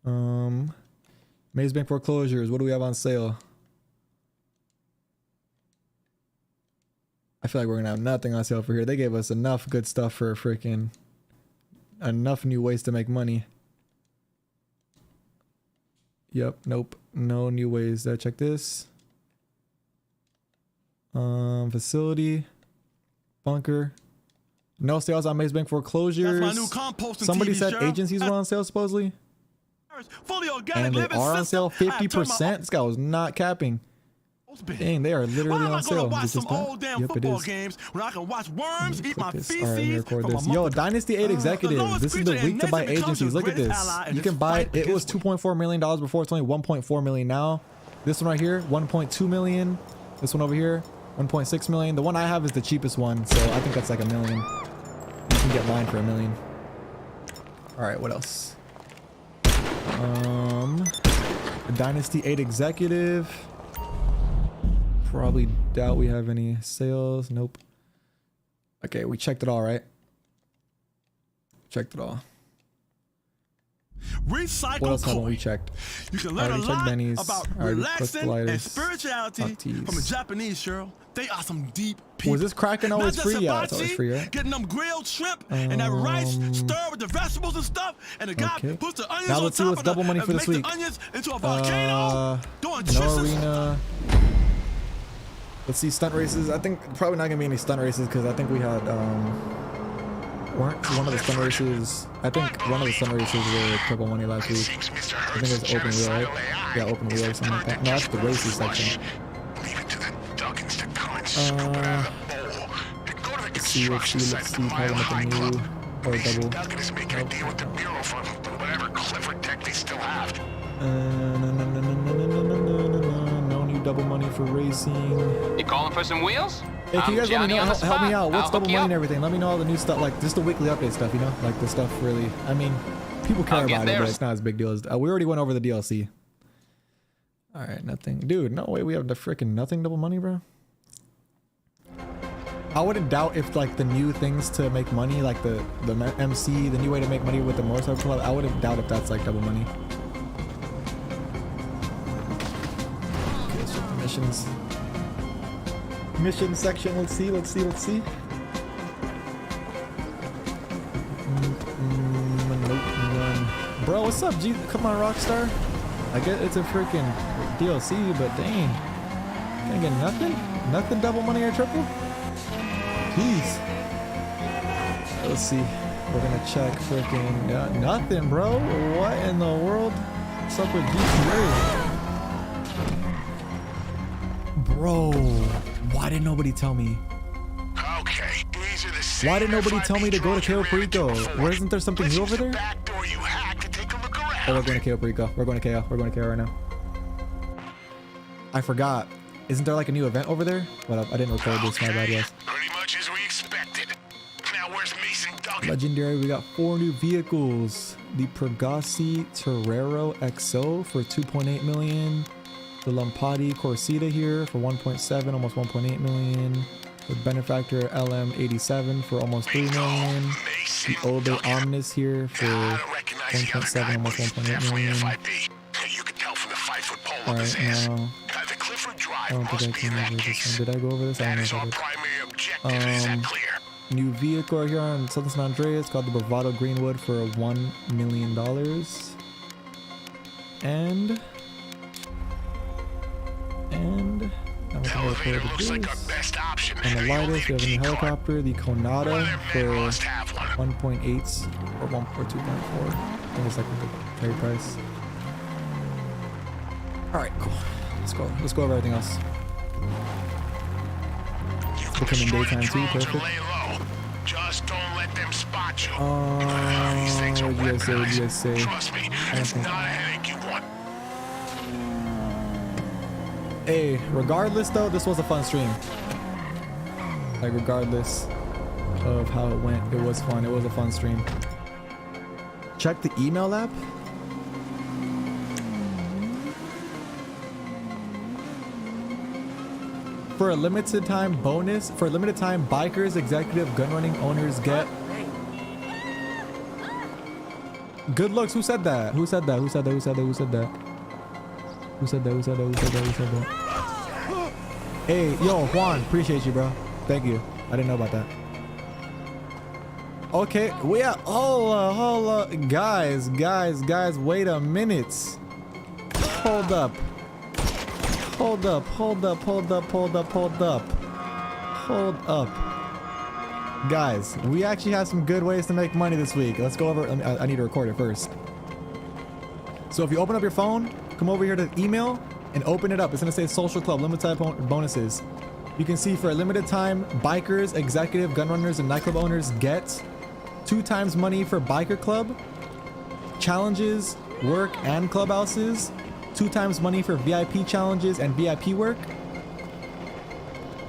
Maze Bank foreclosures. What do we have on sale? I feel like we're gonna have nothing on sale for here. They gave us enough good stuff for freaking enough new ways to make money. Yep, nope, no new ways. Check this. Facility, bunker. No sales on Maze Bank foreclosures. That's my new composting. Somebody said agencies were on sale supposedly. Fully organic, and they are on sale 50%. This guy was not capping. Dang, they are literally on sale. Watch some old damn football games when I can watch worms eat my feces. Yo, Dynasty 8 Executive. This is the week to buy agencies. Look at this. You can buy it. It was $2.4 million before. It's only $1.4 million now. This one right here, $1.2 million. This one over here, $1.6 million. The one I have is the cheapest one, so I think that's like $1 million. You can get mine for $1 million. All right, what else? Dynasty 8 Executive. Probably doubt we have any sales. Nope. Okay, we checked it all, right? Checked it all. Recycle. What else haven't we checked? You can learn a lot about relaxing and spirituality from a Japanese, Cheryl. They are some deep people. Was this Kraken always free? Yeah, it's always free, right? Getting them grilled shrimp and that rice stirred with the vegetables and stuff, and the guy puts the onions on top of double money for this week. The onions into a volcano. Doing no arena. Let's see stunt races. I think probably not gonna be any stunt races because I think we had weren't one of the stunt races. I think one of the stunt races were triple money last week. I think it was open wheel, right? Yeah, open wheel or something like that. No, that's the races section. Let's see, probably with the new or double. No new double money for racing. You calling for some wheels? Hey, can you guys let me know, help me out? What's double money and everything? Let me know all the new stuff, like just the weekly update stuff, you know? Like the stuff really, I mean, people care about it, but it's not as big deal as, we already went over the DLC. All right, nothing. Dude, no way we have the freaking nothing double money, bro. I wouldn't doubt if like the new things to make money, like the MC, the new way to make money with the motorcycle club, I wouldn't doubt if that's like double money. Okay, let's check the missions. Mission section, let's see. Nope, none. Bro, what's up, G? Come on, Rockstar. I get it's a freaking DLC, but dang. Can't get nothing? Nothing double money or triple? Jeez. Let's see. We're gonna check freaking nothing, bro. What in the world? What's up with GTA? Bro, why didn't nobody tell me? Okay, these are the same. Why didn't nobody tell me to go to KO Perico? Isn't there something new over there? Oh, we're going to KO Perico. We're going to KO. We're going to KO right now. I forgot. Isn't there like a new event over there? What up? I didn't record this. My bad, yes. Pretty much as we expected. Now where's Mason Duggan? Legendary. We got 4 new vehicles. The Pregasi Torero XO for 2.8 million. The Lampati Corsita here for 1.7, almost 1.8 million. The Benefactor LM87 for almost 3 million. The Obe Omnis here for 1.7, almost 1.8 million. Alright, now I don't think I can over this one. Did I go over this? I don't know if I did. New vehicle right here on Southern San Andreas called the Bravado Greenwood for $1 million. And elevator looks like our best option. And the lightest, we have a new helicopter, the Konada for 1.8 or 2.4. I think it's like the trade price. Alright, cool. Let's go over everything else. Looking in daytime too, perfect. Just don't let them spot you. USA. Trust me, it's not a headache you want. Hey, regardless though, this was a fun stream. Like regardless of how it went, it was fun. It was a fun stream. Check the email app. For a limited time bonus, for a limited time, bikers, executive, gun running owners get Good looks. Who said that? Who said that? Who said that? Who said that? Who said that? Who said that? Who said that? Who said that? Who said that? Hey, yo, Juan, appreciate you, bro. Thank you. I didn't know about that. Okay, we are. Hold up, guys, wait a minute. Hold up. Guys, we actually have some good ways to make money this week. Let's go over. I need to record it first. So if you open up your phone, come over here to email and open it up. It's gonna say Social Club limited time bonuses. You can see for a limited time, bikers, executive, gun runners, and nightclub owners get 2 times money for biker club, challenges, work, and clubhouses. 2 times money for VIP challenges and VIP work.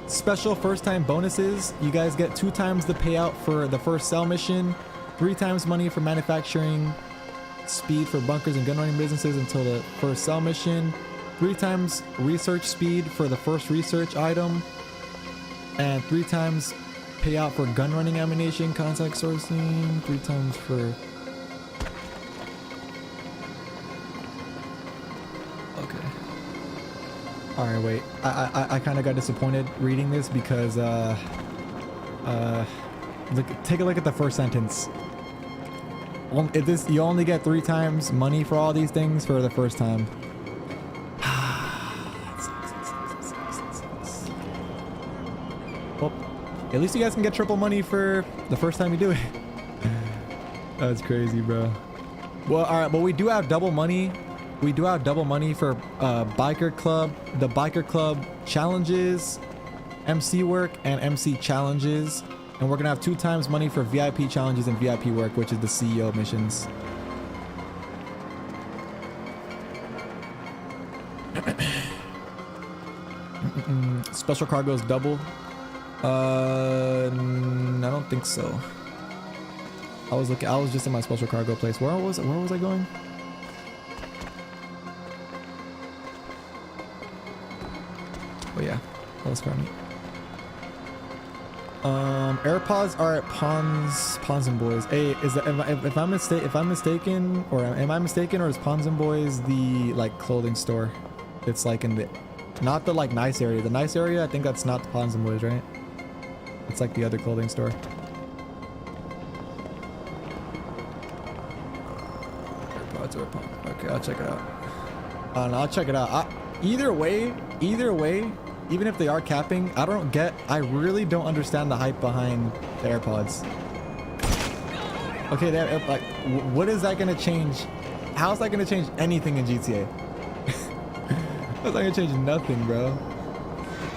Special first time bonuses. You guys get 2 times the payout for the first cell mission, 3 times money for manufacturing speed for bunkers and gun running businesses until the first cell mission, 3 times research speed for the first research item, and 3 times payout for gun running ammunition, contact sourcing, 3 times for... Okay. All right, wait. I kind of got disappointed reading this because take a look at the first sentence. You only get 3 times money for all these things for the first time. Well, at least you guys can get triple money for the first time you do it. That's crazy, bro. Well, all right, but we do have double money. We do have double money for biker club, the biker club challenges, MC work, and MC challenges. And we're gonna have 2 times money for VIP challenges and VIP work, which is the CEO missions. Special cargo is double. I don't think so. I was just in my special cargo place. Where was I going? Oh yeah, that was Carmi. AirPods are at Pons and Boys. Hey, is that if I'm mistaken, or am I mistaken, or is Pons and Boys the like clothing store? It's like in the, not the like nice area. The nice area, I think that's not the Pons and Boys, right? It's like the other clothing store. AirPods or Pons. Okay, I'll check it out. I'll check it out. Either way. Even if they are capping, I really don't understand the hype behind the AirPods. Okay, like, what is that gonna change? How's that gonna change anything in GTA? That's not gonna change nothing, bro.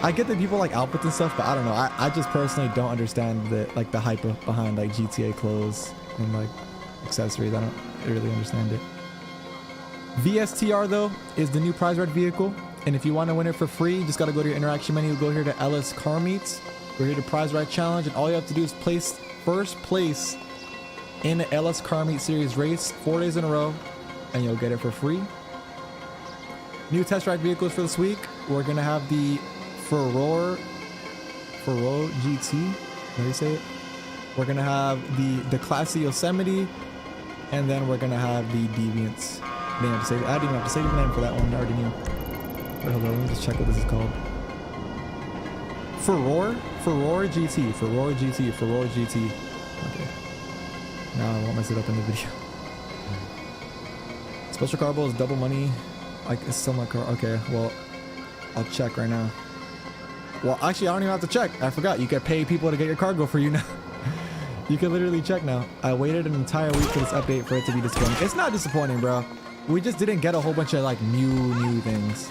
I get that people like outfits and stuff, but I don't know. I just personally don't understand the hype behind like GTA clothes and like accessories. I don't really understand it. VSTR though is the new prize red vehicle. And if you want to win it for free, you just got to go to your interaction menu, go here to Ellis Car Meets. We're here to prize ride challenge, and all you have to do is place first place in the Ellis Car Meet Series race 4 days in a row, and you'll get it for free. New test ride vehicles for this week. We're gonna have the Furore GT. How do you say it? We're gonna have the classy Yosemite, and then we're gonna have the Deviants. I didn't even have to say the name for that one. I already knew. Wait, hold on, let me just check what this is called. Furore GT. Okay. Now I won't mess it up in the video. Special cargo is double money. Like, it's still my car. Okay, well, I'll check right now. Well, actually, I don't even have to check. I forgot. You can pay people to get your cargo for you now. You can literally check now. I waited an entire week for this update for it to be disappointing. It's not disappointing, bro. We just didn't get a whole bunch of like new things.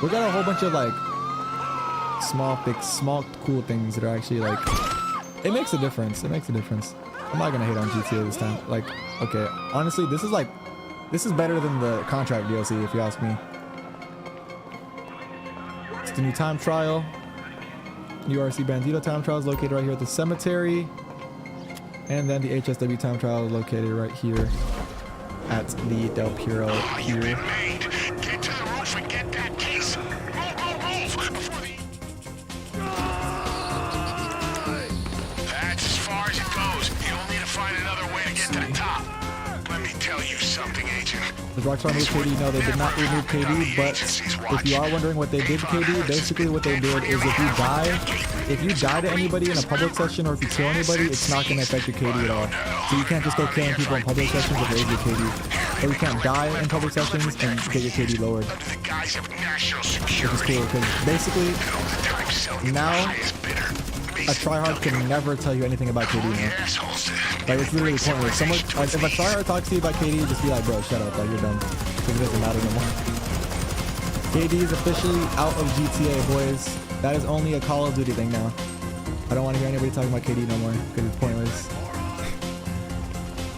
We got a whole bunch of like small cool things that are actually like, it makes a difference. I'm not gonna hate on GTA this time. Like, okay, honestly, this is better than the contract DLC if you ask me. It's the new time trial. URC Bandito time trial is located right here at the cemetery. And then the HSW time trial is located right here at the Del Puro here. Get to the roof and get that case. Move before the... That's as far as it goes. You'll need to find another way to get to the top. Let me tell you something, Agent. Does Rockstar remove KD? No, they did not remove KD, but if you are wondering what they did to KD, basically what they did is if you die to anybody in a public session or if you kill anybody, it's not going to affect your KD at all. So you can't just go killing people in public sessions and raise your KD. Or you can't die in public sessions and get your KD lowered. Which is cool, because basically, now, a tryhard can never tell you anything about KD now. Like, it's literally pointless. Someone, like, if a tryhard talks to you about KD, just be like, bro, shut up, like, you're done. Because it doesn't matter no more. KD is officially out of GTA, boys. That is only a Call of Duty thing now. I don't want to hear anybody talking about KD no more, because it's pointless.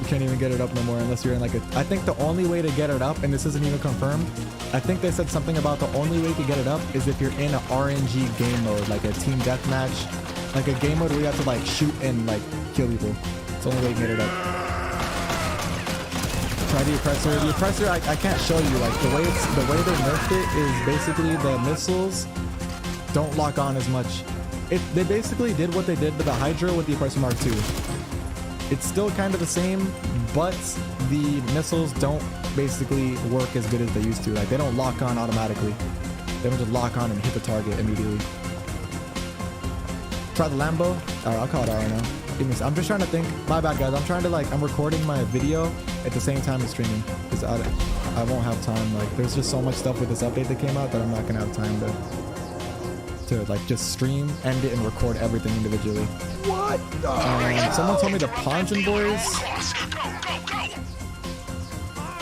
You can't even get it up no more unless you're in like a... I think the only way to get it up, and this isn't even confirmed, I think they said something about the only way to get it up is if you're in an RNG game mode, like a team deathmatch, like a game mode where you have to like shoot and like kill people. It's the only way you can get it up. Try the oppressor. The oppressor, I can't show you. Like the way they nerfed it is basically the missiles don't lock on as much. They basically did what they did to the Hydra with the oppressor Mark II. It's still kind of the same, but the missiles don't basically work as good as they used to. Like they don't lock on automatically. They don't just lock on and hit the target immediately. Try the Lambo. Alright, I'll call it out right now. I'm just trying to think. My bad, guys. I'm trying to I'm recording my video at the same time as streaming because I won't have time. Like there's just so much stuff with this update that came out that I'm not gonna have time to like just stream, end it, and record everything individually. What? Someone told me the Ponzin boys.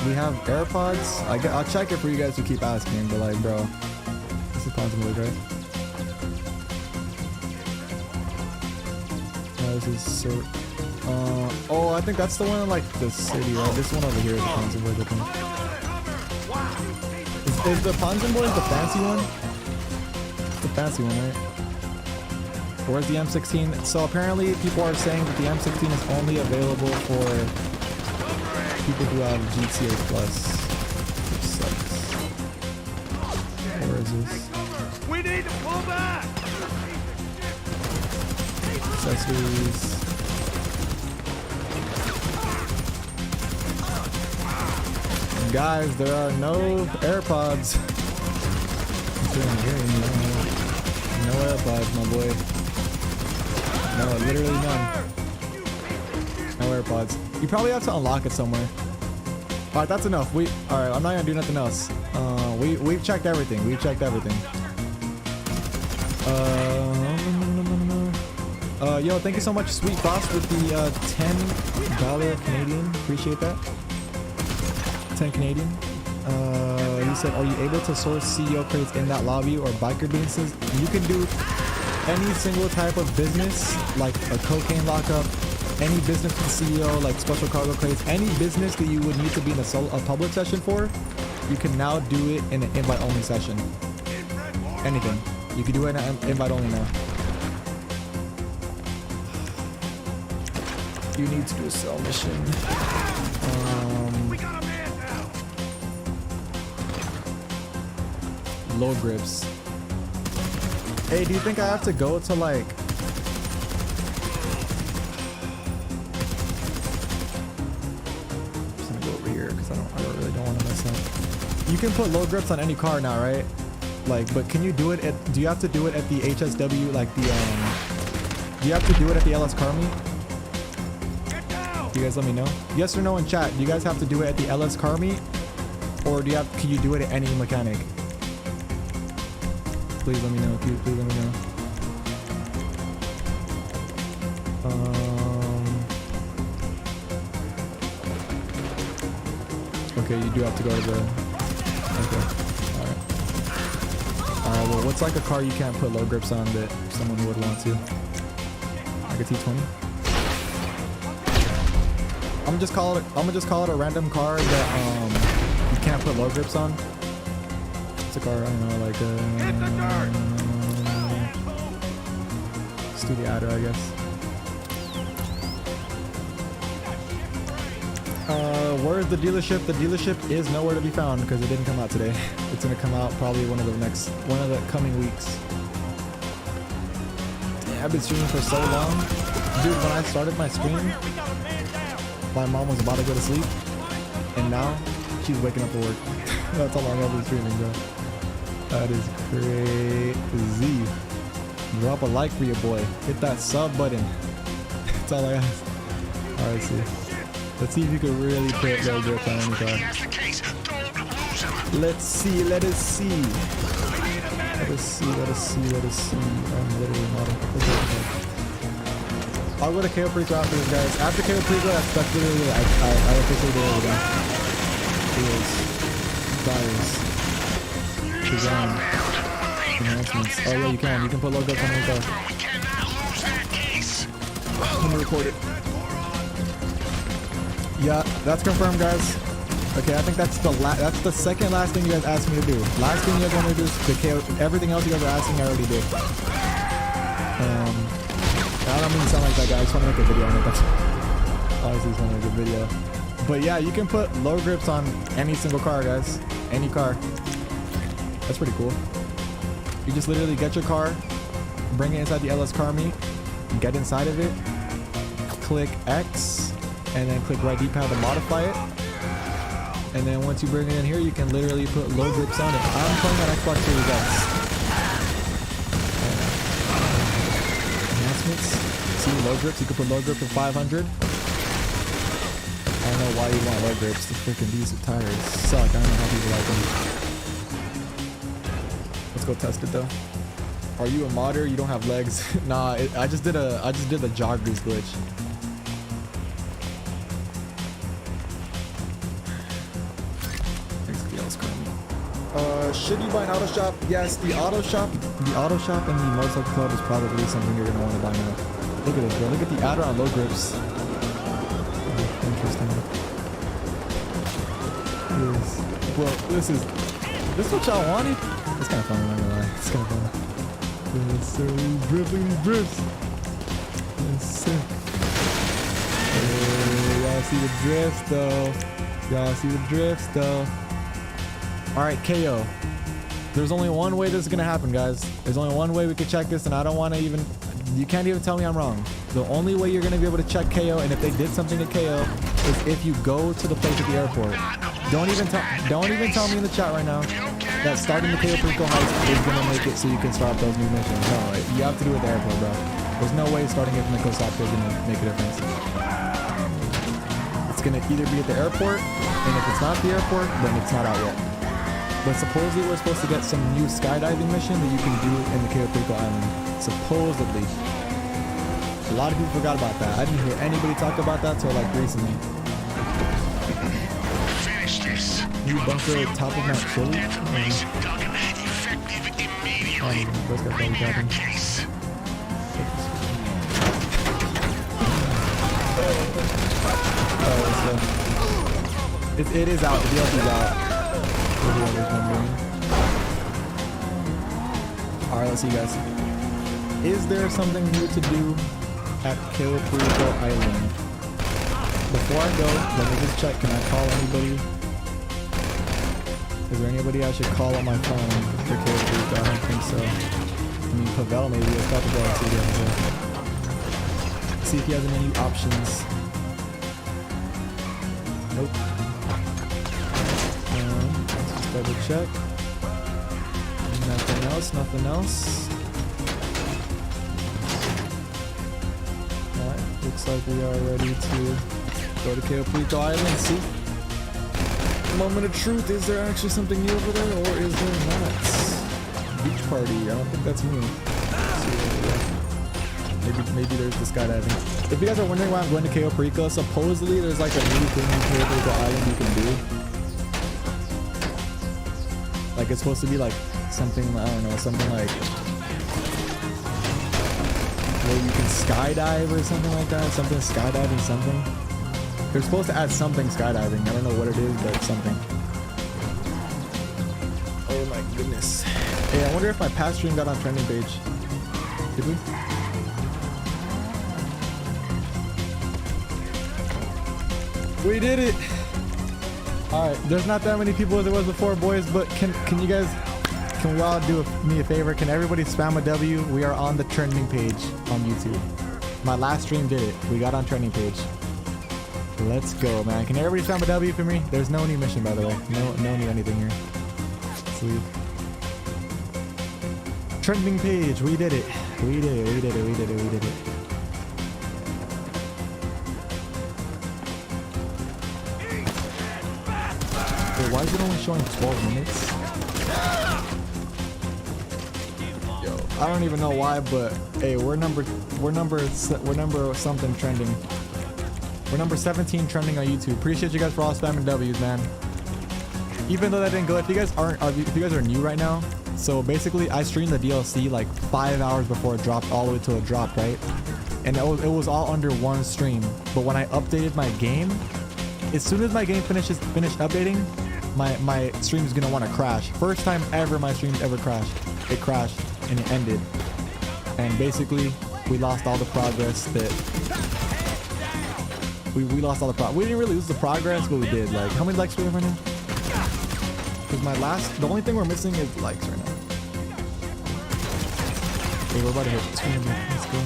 We have AirPods. I'll check it for you guys who keep asking, but like, bro, this is Ponzin boys, right? This is so. Oh, I think that's the one in like the city, right? This one over here is the Ponzin boys, I think. Is the Ponzin boys the fancy one? The fancy one, right? Where's the M16? So apparently people are saying that the M16 is only available for people who have GTA Plus. Which sucks. Where is this? We need to pull back! Accessories. Guys, there are no AirPods. No AirPods, my boy. No, literally none. No AirPods. You probably have to unlock it somewhere. Alright, that's enough. Alright, I'm not gonna do nothing else. We've checked everything. We've checked everything. Yo, thank you so much, Sweet Boss, with the $10 Canadian. Appreciate that. 10 Canadian. He said, are you able to source CEO crates in that lobby or biker businesses? You can do any single type of business, like a cocaine lockup, any business with CEO, like special cargo crates, any business that you would need to be in a public session for, you can now do it in an invite-only session. Anything. You can do it in an invite-only now. You need to do a sell mission. Low grips. Hey, do you think I have to go to like... I'm just gonna go over here because I really don't want to mess up. You can put low grips on any car now, right? Like, but can you do it at... Do you have to do it at the HSW, like the... Do you have to do it at the LS car meet? You guys let me know. Yes or no in chat. Do you guys have to do it at the LS car meet? Or do you have... Can you do it at any mechanic? Please let me know. Please let me know. Okay, you do have to go to the... Okay. Alright, well, what's like a car you can't put low grips on that someone would want to? Like a T20? I'm gonna just call it a random car that you can't put low grips on. It's a car, I don't know, like let's do the adder, I guess. Where's the dealership? The dealership is nowhere to be found because it didn't come out today. It's gonna come out probably one of the coming weeks. Damn, I've been streaming for so long. Dude, when I started my stream, my mom was about to go to sleep. and now she's waking up for work. That's how long I've been streaming, bro. That is crazy. Drop a like for your boy. Hit that sub button. That's all I ask. All right, see. Let's see if you can really put low grip on any car. Let's see. Let us see. Let us see. Let us see. Let us see. I'm literally not. I'll go to KO Preco after this, guys. After KO Preco, that's literally I officially did everything. Wheels, tires, design, enhancements. Oh yeah, you can put logos on your car. Let me record it. Yeah, that's confirmed, guys. Okay, I think that's the second last thing you guys asked me to do. Last thing you guys want me to do is the KO. Everything else you guys are asking, I already did. I don't mean to sound like that guy. I just want to make a video on it. That's obviously just want to make a video. But yeah, you can put low grips on any single car, guys. Any car. That's pretty cool. You just literally get your car, bring it inside the LS car meet, get inside of it, click X, and then click right D-pad to modify it. And then once you bring it in here, you can literally put low grips on it. I'm playing on Xbox Series X. See, low grips, you can put low grip for 500. I don't know why you want low grips. The freaking these tires suck. I don't know how people like them. Let's go test it though. Are you a modder? You don't have legs? Nah, I just did the joggers glitch. Should you buy an auto shop? Yes, the auto shop and the motorcycle club is probably something you're gonna want to buy now. Look at this, bro. Look at the adder on low grips. Interesting. Well, this is what y'all wanted? It's kind of fun, I'm not gonna lie. It's kind of fun. Yes, sir. These drifts, look at these drifts. Yes, sir. Hey, y'all see the drifts though. Y'all see the drifts though. All right, KO. There's only one way this is gonna happen, guys. There's only one way we can check this, and I don't want to even. You can't even tell me I'm wrong. The only way you're gonna be able to check KO, and if they did something to KO, is if you go to the place at the airport. Don't even tell me in the chat right now that starting the KO Preco heist is gonna make it so you can start those new missions. No, you have to do it at the airport, bro. There's no way starting it from the coast option is gonna make a difference. It's gonna either be at the airport, and if it's not the airport, then it's not out yet. But supposedly we're supposed to get some new skydiving mission that you can do in the KO Preco Island. Supposedly. A lot of people forgot about that. I didn't hear anybody talk about that till like recently. Finish this. New bunker top of Mount Chili. It is out. The DLC's out. Alright, let's see, guys. Is there something new to do at KO Preco Island? Before I go, let me just check. Can I call anybody? Is there anybody I should call on my phone for KO Preco? I don't think so. I mean, Pavel maybe. Let's call Pavel and see what he has. See if he has any new options. Nope. Let's just double check. Nothing else, nothing else. Alright, looks like we are ready to go to KO Preco Island. See? Moment of truth, is there actually something new over there, or is there not? Beach party, I don't think that's new. Maybe there's the skydiving. If you guys are wondering why I'm going to KO Preco, supposedly there's like a new thing in KO Preco Island you can do. Like it's supposed to be like something, I don't know, something like where you can skydive or something like that. Something skydiving, something. They're supposed to add something skydiving. I don't know what it is, but something. Oh my goodness. Hey, I wonder if my past stream got on trending page. Did we? We did it. All right, there's not that many people as there was before, boys, but can you guys, can we all do me a favor? Can everybody spam a W? We are on the trending page on YouTube. My last stream did it. We got on trending page. Let's go, man. Can everybody spam a W for me? There's no new mission, by the way. No new anything here. Sweet. Trending page. We did it. We did it. We did it. We did it. We did it. Wait, why is it only showing 12 minutes? Yo, I don't even know why, but hey, we're number something trending. We're number 17 trending on YouTube. Appreciate you guys for all spamming W's, man. Even though that didn't go, if you guys are new right now, so basically I streamed the DLC like 5 hours before it dropped, all the way till it dropped, right? And it was all under one stream. But when I updated my game, as soon as my game finished updating, my stream is gonna want to crash. First time ever my streams ever crashed. It crashed and it ended. And basically we lost all the progress that we lost all the progress. We didn't really lose the progress, but we did. Like, how many likes do we have right now? Because the only thing we're missing is likes right now. Okay, we're about to hit 200. Let's go.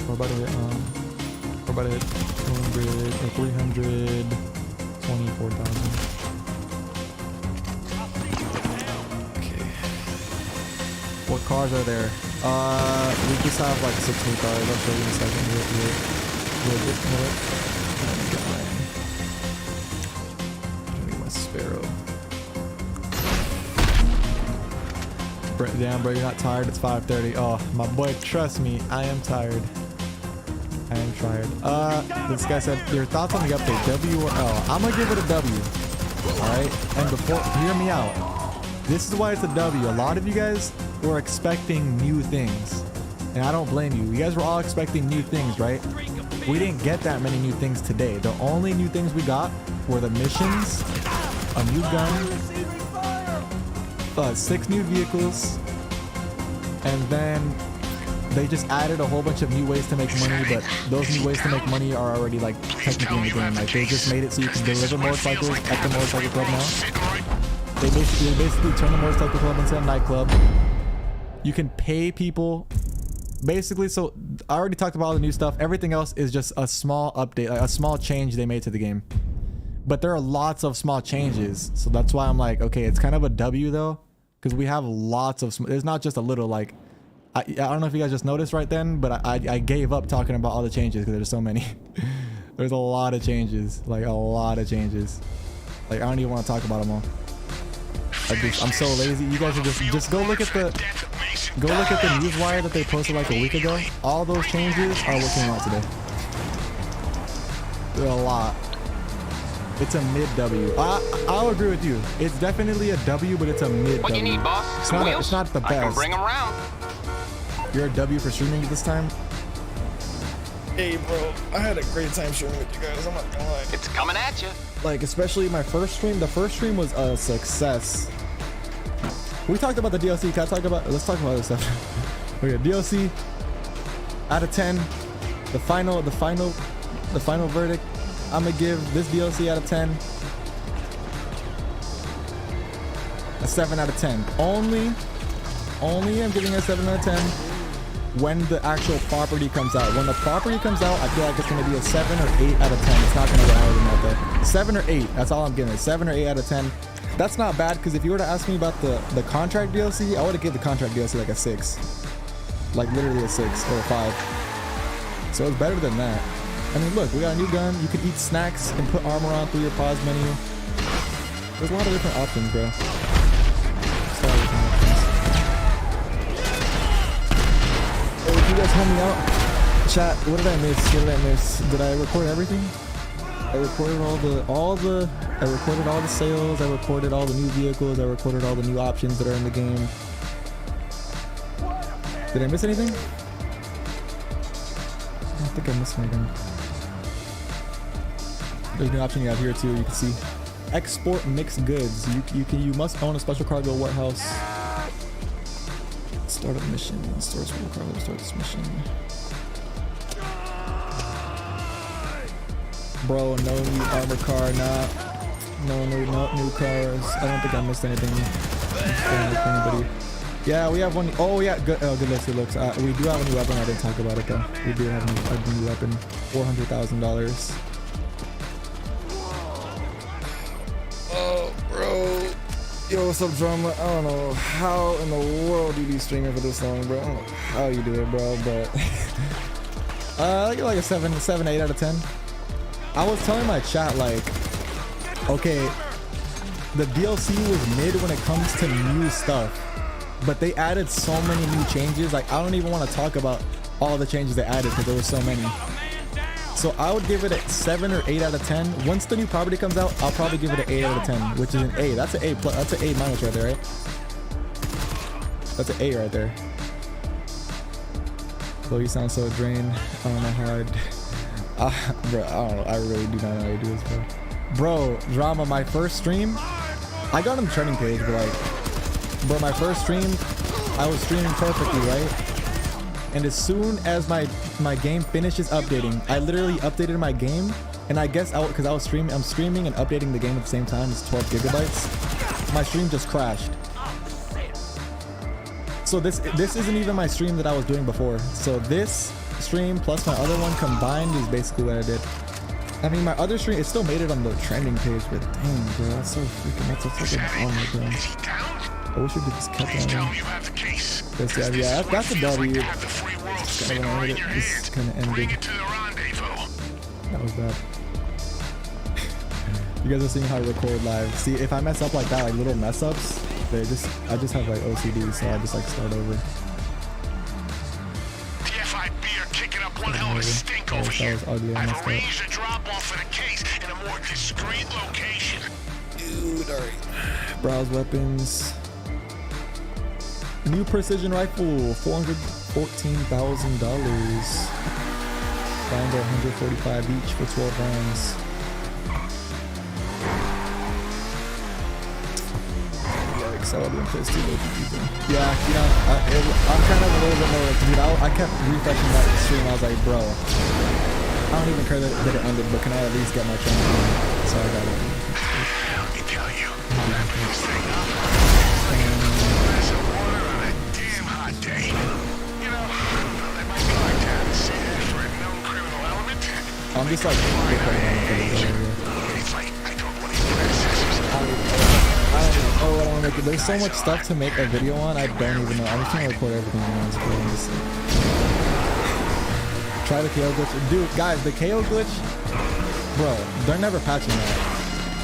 We're about to hit 200 or 324,000. Okay. What cars are there? We just have like 6 new cars. I'll show you in a second. We'll get it. Get my Sparrow. Damn, bro, you're not tired. It's 5:30. Oh, my boy, trust me, I am tired. I am tired. This guy said, your thoughts on the update, W or L? I'm gonna give it a W. Alright? And hear me out. This is why it's a W. A lot of you guys were expecting new things. And I don't blame you. You guys were all expecting new things, right? We didn't get that many new things today. The only new things we got were the missions, a new gun, 6 new vehicles, and then they just added a whole bunch of new ways to make money, but those new ways to make money are already like technically in the game. Like they just made it so you can deliver motorcycles at the motorcycle club now. They basically turn the motorcycle club into a nightclub. You can pay people basically. So I already talked about all the new stuff. Everything else is just a small update, like a small change they made to the game. But there are lots of small changes, so that's why I'm like, okay, it's kind of a W though, because we have lots of. It's not just a little. Like, I don't know if you guys just noticed right then, but I gave up talking about all the changes because there's so many. There's a lot of changes, like a lot of changes. Like I don't even want to talk about them all. I'm so lazy. You guys are just go look at the newswire that they posted like a week ago. All those changes are what came out today. There are a lot. It's a mid W. I'll agree with you. It's definitely a W, but it's a mid W. What you need, boss? It's not the best. I can bring them around. You're a W for streaming this time? Hey, bro. I had a great time streaming with you guys. I'm not gonna lie. It's coming at you. Like, especially my first stream. The first stream was a success. We talked about the DLC. Let's talk about this stuff. Okay, DLC out of 10. The final verdict. I'm gonna give this DLC out of 10 a 7 out of 10. Only I'm giving it a 7 out of 10 when the actual property comes out. When the property comes out, I feel like it's gonna be a 7 or 8 out of 10. It's not gonna get higher than that though. 7 or 8, that's all I'm giving it. 7 or 8 out of 10. That's not bad, because if you were to ask me about the contract DLC, I would have given the contract DLC like a 6. Like literally a 6 or a 5. So it's better than that. I mean, look, we got a new gun. You can eat snacks and put armor on through your pause menu. There's a lot of different options, bro. Hey, if you guys help me out, chat, what did I miss? Did I record everything? I recorded I recorded all the sales. I recorded all the new vehicles. I recorded all the new options that are in the game. Did I miss anything? I don't think I missed anything. There's a new option you have here too. You can see export mixed goods. You must own a special cargo warehouse. Start a mission. Store special cargo. Start this mission. Bro, no new armor car. No new cars. I don't think I missed anything. Yeah, we have one. Oh yeah, good. Oh, good looks. We do have a new weapon. I didn't talk about it though. We do have a new weapon. $400,000. Oh, bro. Yo, what's up, drama? I don't know how in the world you be streaming for this long, bro. I don't know how you do it, bro, but I get like a 7, 8 out of 10. I was telling my chat, like, okay, the DLC was mid when it comes to new stuff, but they added so many new changes. Like, I don't even want to talk about all the changes they added because there were so many. So I would give it a 7 or 8 out of 10. Once the new property comes out, I'll probably give it an 8 out of 10, which is an A. That's an A plus. That's an A minus right there, right? That's an A right there. Bro, you sound so drained. I don't know how bro, I don't know. I really do not know how to do this, bro. Bro, drama, my first stream, I got on the trending page, but like, bro, my first stream, I was streaming perfectly, right? And as soon as my game finishes updating, I literally updated my game, and I guess because I'm streaming and updating the game at the same time. It's 12 gigabytes. My stream just crashed. So this isn't even my stream that I was doing before. So this stream plus my other one combined is basically what I did. I mean, my other stream, it still made it on the trending page, but dang, bro, that's so freaking, that's a fucking bummer, bro. I wish we could just kept on. Yeah, that's a W. This kind of ended. That was bad. You guys are seeing how I record live. See, if I mess up like that, like little mess ups, I just have like OCD, so I just like start over. TFIB are kicking up one hell of a stink over here. I've arranged a drop off for the case in a more discreet location. Dude, alright. Browse weapons. New precision rifle, $414,000. Found 145 each for 12 rounds. Yikes, I would have been pissed too. Yeah, you know, I'm kind of a little bit more, dude, I kept refreshing that stream. I was like, bro, I don't even care that it ended, but can I at least get my channel? So I got it. Let me tell you, wrapping this thing up. I'm just like, I don't know. There's so much stuff to make a video on. I don't even know. I'm just trying to record everything at once. Try the KO glitch, dude. Guys, the KO glitch, bro. They're never patching that.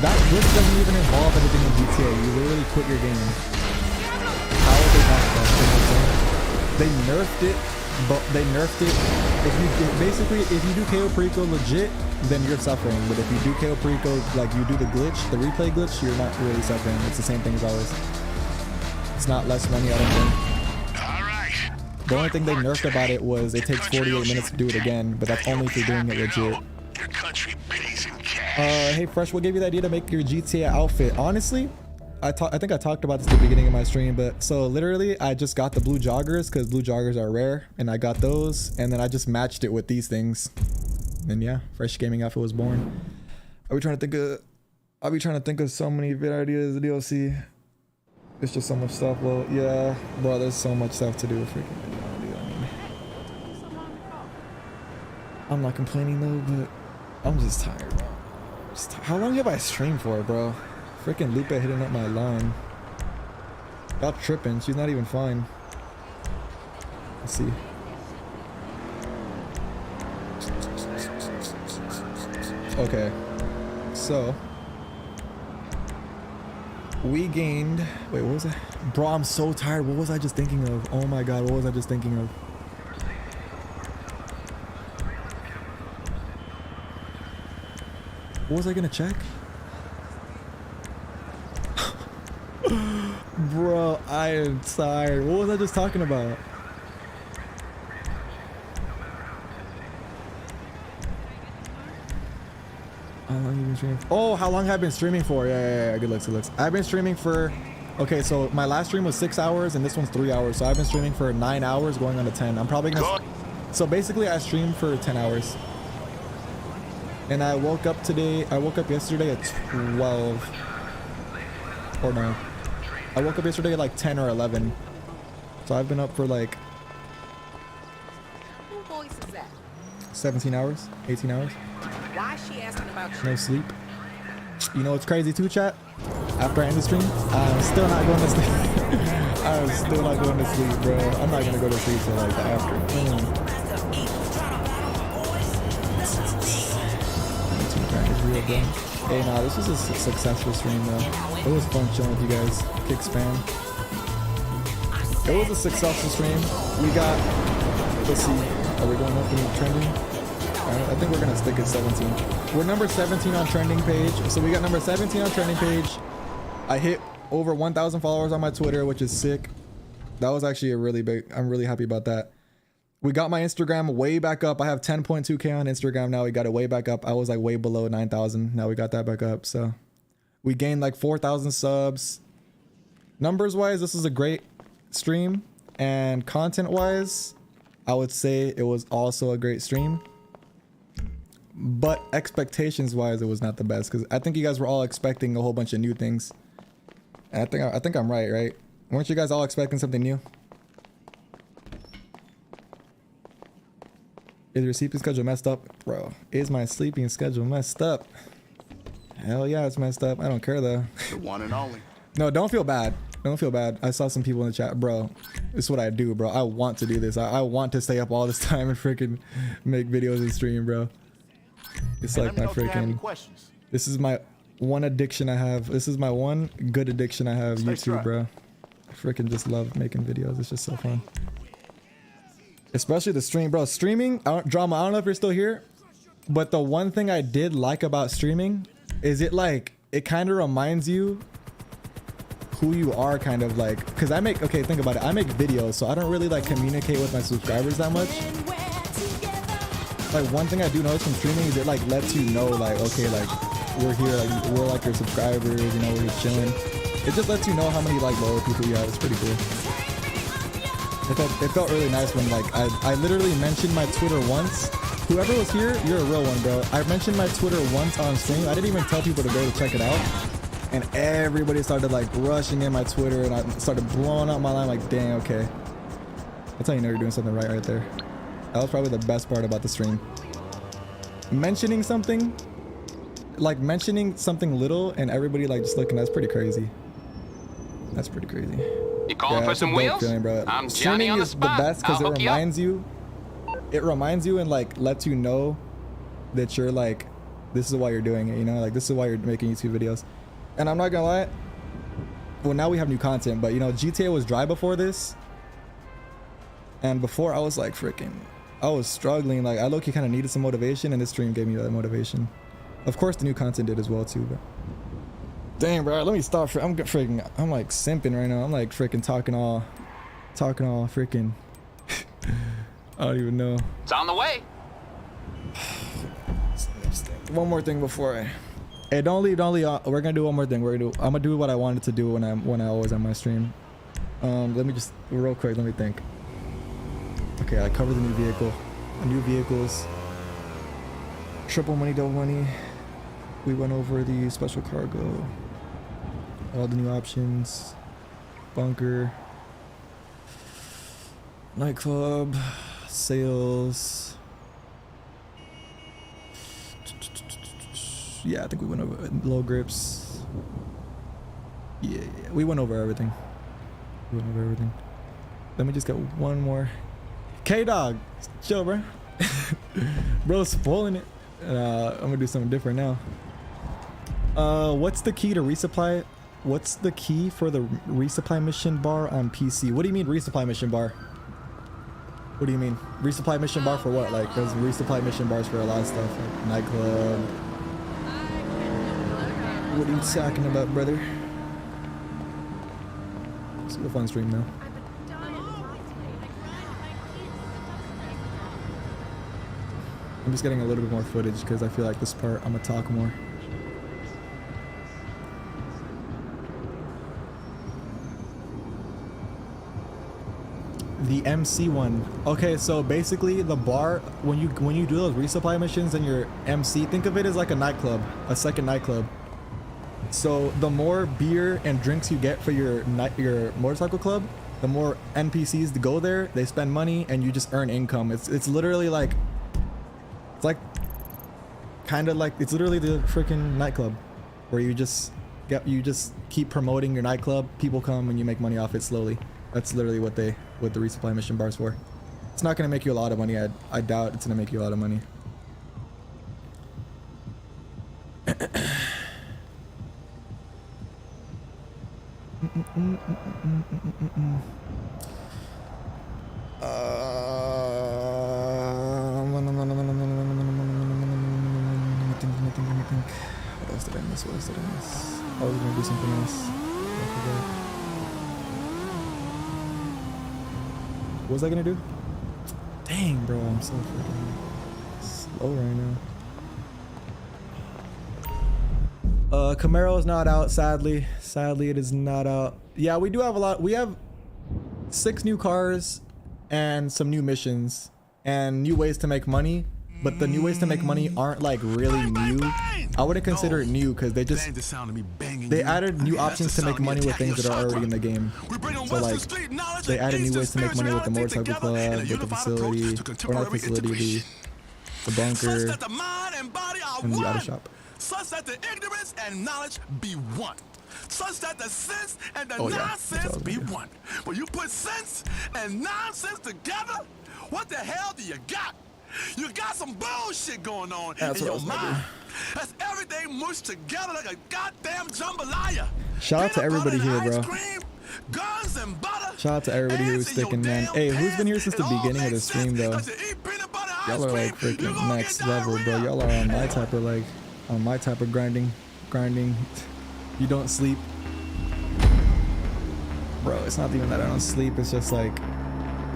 That glitch doesn't even involve anything in GTA. You literally quit your game. How would they patch that? You know what I'm saying? They nerfed it. But they nerfed it. Basically, if you do KO Perico legit, then you're suffering. But if you do KO Perico, like you do the glitch, the replay glitch, you're not really suffering. It's the same thing as always. It's not less money, I don't think. The only thing they nerfed about it was it takes 48 minutes to do it again, but that's only if you're doing it legit. Your country pays in cash. Hey Fresh, what gave you the idea to make your GTA outfit? Honestly, I think I talked about this at the beginning of my stream, but so literally I just got the blue joggers because blue joggers are rare, and I got those, and then I just matched it with these things, and yeah, Fresh gaming outfit was born. I'll be trying to think of so many vid ideas. The DLC, it's just so much stuff. Well, yeah, bro, there's so much stuff to do. Freaking, I mean, I'm not complaining though, but I'm just tired, bro. How long have I streamed for, bro? Freaking Lupe hitting up my line. Y'all tripping. She's not even fine. Let's see. Okay. So. We gained... Wait, what was that? Bro, I'm so tired. What was I just thinking of? Oh my god, what was I just thinking of? What was I gonna check? Bro, I am tired. What was I just talking about? How long have you been streaming? Oh, how long have I been streaming for? Yeah. Good looks, good looks. I've been streaming for... Okay, so my last stream was 6 hours and this one's 3 hours. So I've been streaming for 9 hours going on to 10. I'm probably gonna... So basically I streamed for 10 hours. And I woke up yesterday at 12. Or no. I woke up yesterday at like 10 or 11. So I've been up for like 17 hours, 18 hours. Why is she asking about you? No sleep. You know what's crazy too, chat? After I end the stream, I'm still not going to sleep. I'm still not going to sleep, bro. I'm not gonna go to sleep till like the afternoon. Real, bro. Hey, nah, this was a successful stream, though. It was fun chilling with you guys. Kick spam. It was a successful stream. We got, let's see, are we going up in trending? I think we're gonna stick at 17. We're number 17 on trending page. So we got number 17 on trending page. I hit over 1,000 followers on my Twitter, which is sick. That was actually a really big, I'm really happy about that. We got my Instagram way back up. I have 10.2K on Instagram now. We got it way back up. I was like way below 9,000. Now we got that back up. So we gained like 4,000 subs. Numbers wise, this is a great stream. And content wise, I would say it was also a great stream. But expectations wise, it was not the best. Because I think you guys were all expecting a whole bunch of new things. And I think I'm right? Weren't you guys all expecting something new? Is your sleeping schedule messed up? Bro, is my sleeping schedule messed up? Hell yeah, it's messed up. I don't care though. The one and only. No, don't feel bad. Don't feel bad. I saw some people in the chat. Bro, this is what I do, bro. I want to do this. I want to stay up all this time and freaking make videos and stream, bro. It's like my freaking... This is my one addiction I have. This is my one good addiction I have. YouTube, bro. I freaking just love making videos. It's just so fun. Especially the stream, bro. Streaming, Drama, I don't know if you're still here, but the one thing I did like about streaming is it kind of reminds you who you are, kind of like, because okay, think about it. I make videos, so I don't really like communicate with my subscribers that much. Like one thing I do notice from streaming is it like lets you know like, okay, like we're here, like we're like your subscribers, you know, we're just chilling. It just lets you know how many like loyal people you have. It's pretty cool. It felt really nice when like I literally mentioned my Twitter once. Whoever was here, you're a real one, bro. I mentioned my Twitter once on stream. I didn't even tell people to go to check it out. And everybody started like rushing in my Twitter and I started blowing up my line like, dang, okay. That's how you know you're doing something right there. That was probably the best part about the stream. Mentioning something little and everybody like just looking, that's pretty crazy. That's pretty crazy. You calling for some wheels? Feeling, bro. I'm Johnny on the spot. The best because it reminds you and like lets you know that you're like, this is why you're doing it, you know, like this is why you're making YouTube videos. And I'm not gonna lie, well now we have new content, but you know, GTA was dry before this. And before I was like I was struggling, like I low-key kind of needed some motivation and this stream gave me that motivation. Of course the new content did as well too, but dang, bro, let me stop. I'm like simping right now. I'm like freaking talking all freaking. I don't even know. It's on the way. One more thing before I. Hey, don't leave. We're gonna do one more thing. I'm gonna do what I wanted to do when I always on my stream. Let me just real quick. Let me think. Okay, I covered the new vehicle. New vehicles. Triple money, double money. We went over the special cargo. All the new options. Bunker. Nightclub. Sales. Yeah, I think we went over low grips. Yeah, we went over everything. Let me just get one more. K-Dog, chill, bro. Bro, spoiling it. I'm gonna do something different now. What's the key to resupply? What's the key for the resupply mission bar on PC? What do you mean resupply mission bar? What do you mean? Resupply mission bar for what? Like, there's resupply mission bars for a lot of stuff. Like nightclub. What are you talking about, brother? It's a fun stream now. I'm just getting a little bit more footage because I feel like this part I'm gonna talk more. The MC one. Okay, so basically the bar, when you do those resupply missions and your MC, think of it as like a nightclub, a second nightclub. So the more beer and drinks you get for your motorcycle club, the more NPCs to go there. They spend money and you just earn income. It's literally like, it's like kind of like, it's literally the freaking nightclub. where you just keep promoting your nightclub. People come and you make money off it slowly. That's literally what the resupply mission bar is for. It's not gonna make you a lot of money. I doubt it's gonna make you a lot of money. What else did I miss? I was gonna do something else. I forgot. What was I gonna do? Dang, bro, I'm so freaking slow right now. Camaro is not out, sadly. Sadly, it is not out. Yeah, we do have a lot. We have 6 new cars and some new missions and new ways to make money. But the new ways to make money aren't like really new. I wouldn't consider it new because they added new options to make money with things that are already in the game. So like they added new ways to make money with the motorcycle club, with the facility, or not the facility, the bunker, and the auto shop. Such that the ignorance and knowledge be one. Such that the sense and the nonsense be one. When you put sense and nonsense together, what the hell do you got? You got some bullshit going on in your mind. That's everything mushed together like a goddamn jambalaya. Shout out to everybody here, bro. Guns and butter. Shout out to everybody who's sticking, man. Hey, who's been here since the beginning of the stream, though? Y'all are like freaking next level, bro. Y'all are on my type of like, on my type of grinding. You don't sleep, bro. It's not even that I don't sleep. It's just like,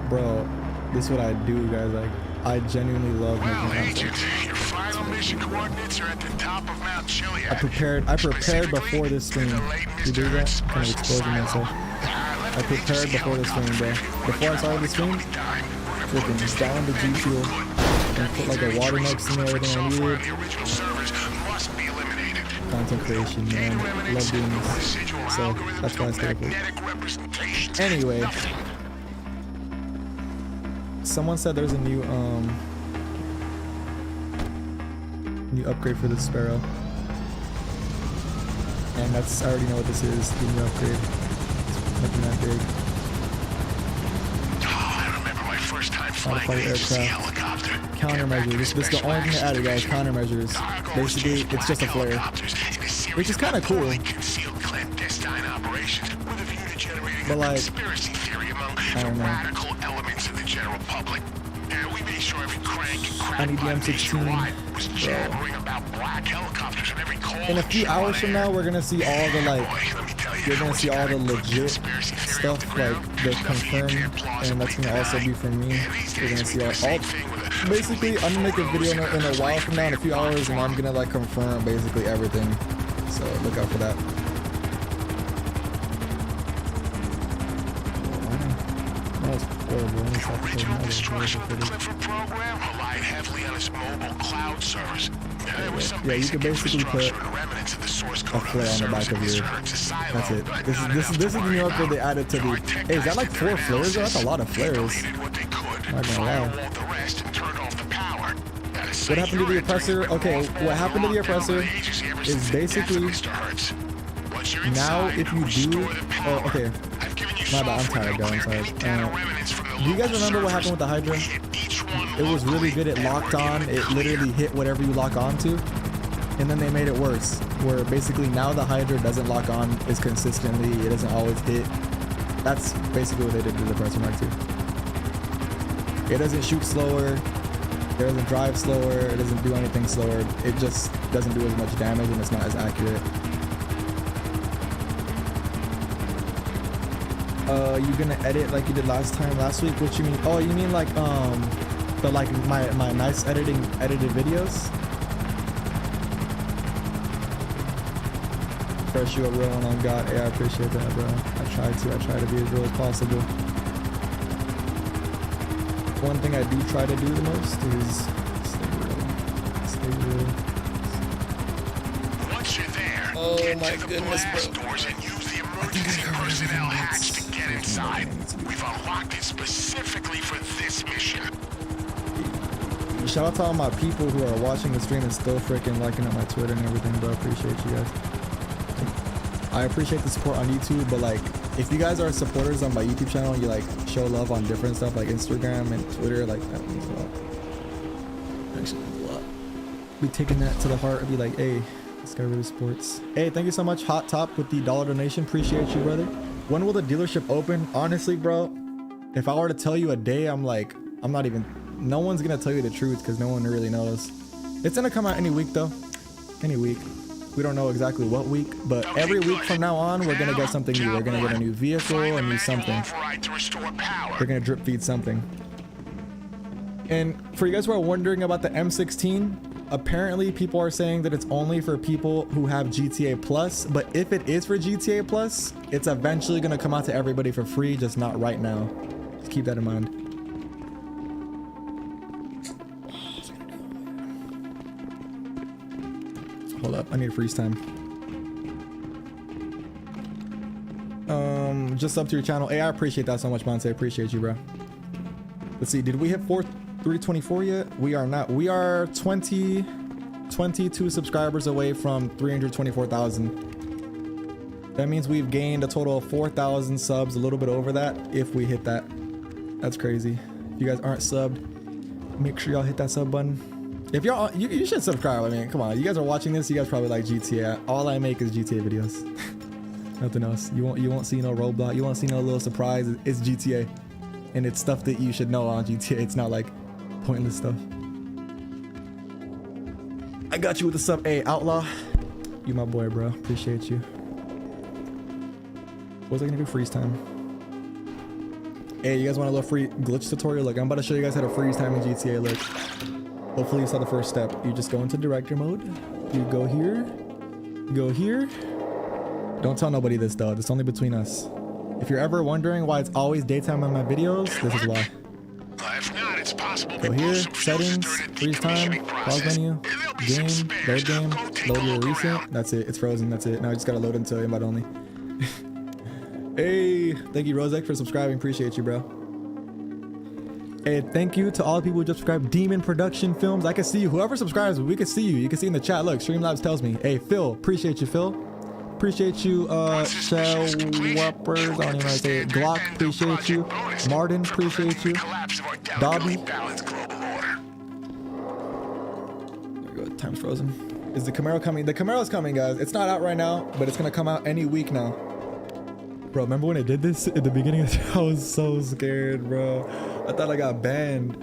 bro, this is what I do, guys. Like, I genuinely love making content. Your final mission coordinates are at the top of Mount Chiliad. I prepared before this stream. You do that? Kind of exposing myself. I prepared before the stream, bro. Before I started the stream, freaking just down the G fuel and put like a water next to me, everything I needed. Content creation, man. Love doing this. So that's why I stayed with it. Anyway. Someone said there's a new upgrade for the Sparrow, and I already know what this is. The new upgrade. It's nothing that big. I remember my first time flying aircraft. Countermeasures. This is the only thing I added, guys. Countermeasures. Basically, it's just a flare, which is kind of cool. But like, I don't know. I need the M16. In a few hours from now, we're gonna see all the like, you're gonna see all the legit stuff, like the confirmed, and that's gonna also be from me. You're gonna see all basically, I'm gonna make a video in a while from now, in a few hours, and I'm gonna like confirm basically everything. So look out for that. Original destruction of the Clifford program relied heavily on its mobile cloud service. Yeah, you can basically put a flare on the back of your. That's it. This is the new upgrade they added to the. Hey, is that like 4 flares? That's a lot of flares. I'm not gonna lie. What happened to the oppressor? Okay, what happened to the oppressor is basically now if you do. Oh, okay. My bad, I'm tired, guys. I'm sorry. Do you guys remember what happened with the Hydra? It was really good. It locked on. It literally hit whatever you lock onto. And then they made it worse, where basically now the Hydra doesn't lock on as consistently. It doesn't always hit. That's basically what they did to the Oppressor Mark II. It doesn't shoot slower. It doesn't drive slower. It doesn't do anything slower. It just doesn't do as much damage, and it's not as accurate. You gonna edit like you did last week? What you mean? Oh, you mean like the like my nice edited videos? Fresh you up rolling on God. Yeah, I appreciate that, bro. I try to be as real as possible. One thing I do try to do the most is stay real. Once you're there, oh my goodness, bro. Personnel hatch to get inside. We've unlocked it specifically for this mission. shout out to all my people who are watching the stream and still freaking liking up my Twitter and everything, bro. Appreciate you guys. I appreciate the support on YouTube, but like, if you guys are supporters on my YouTube channel, you like show love on different stuff like Instagram and Twitter, like that means a lot. Actually means a lot. Be taking that to the heart and be like, hey, this guy really supports. Hey, thank you so much, Hot Top, with the $1 donation. Appreciate you, brother. When will the dealership open? Honestly, bro, if I were to tell you a day, I'm like, I'm not even, no one's gonna tell you the truth because no one really knows. It's gonna come out any week though. Any week. We don't know exactly what week, but every week from now on, we're gonna get something new. We're gonna get a new vehicle, a new something. We're gonna drip feed something. And for you guys who are wondering about the M16, apparently people are saying that it's only for people who have GTA Plus, but if it is for GTA Plus, it's eventually gonna come out to everybody for free, just not right now. Just keep that in mind. Hold up, I need a freeze time. Just up to your channel. Hey, I appreciate that so much, Monte. I appreciate you, bro. Let's see, did we hit 324 yet? We are not. We are 22 subscribers away from 324,000. That means we've gained a total of 4,000 subs, a little bit over that, if we hit that. That's crazy. If you guys aren't subbed, make sure y'all hit that sub button. If y'all, you should subscribe. I mean, come on, you guys are watching this, you guys probably like GTA. All I make is GTA videos. Nothing else. You won't see no Roblox, you won't see no little surprise. It's GTA, and it's stuff that you should know on GTA. It's not like pointless stuff. I got you with the sub. Hey, Outlaw, you my boy, bro. Appreciate you. What was I gonna do? Freeze time. Hey, you guys want a little free glitch tutorial? Look, I'm about to show you guys how to freeze time in GTA. Look, hopefully you saw the first step. You just go into director mode, you go here, don't tell nobody this though, it's only between us. If you're ever wondering why it's always daytime on my videos, this is why. Go here, settings, freeze time, pause menu, game, load game, load your recent. That's it, it's frozen, that's it. Now I just gotta load until invite only. Hey, thank you Rozek for subscribing, appreciate you, bro. Hey, thank you to all the people who just subscribed. Demon Production Films, I can see you. Whoever subscribes, we can see you. You can see in the chat. Look, Streamlabs tells me. Hey, Phil, appreciate you, Phil. Appreciate you, Shell Whoppers, I don't even know how to say it. Glock, appreciate you. Martin, appreciate you. Dobby. There we go, time's frozen. Is the Camaro coming? The Camaro's coming, guys. It's not out right now, but it's gonna come out any week now. Bro, remember when I did this at the beginning? I was so scared, bro. I thought I got banned.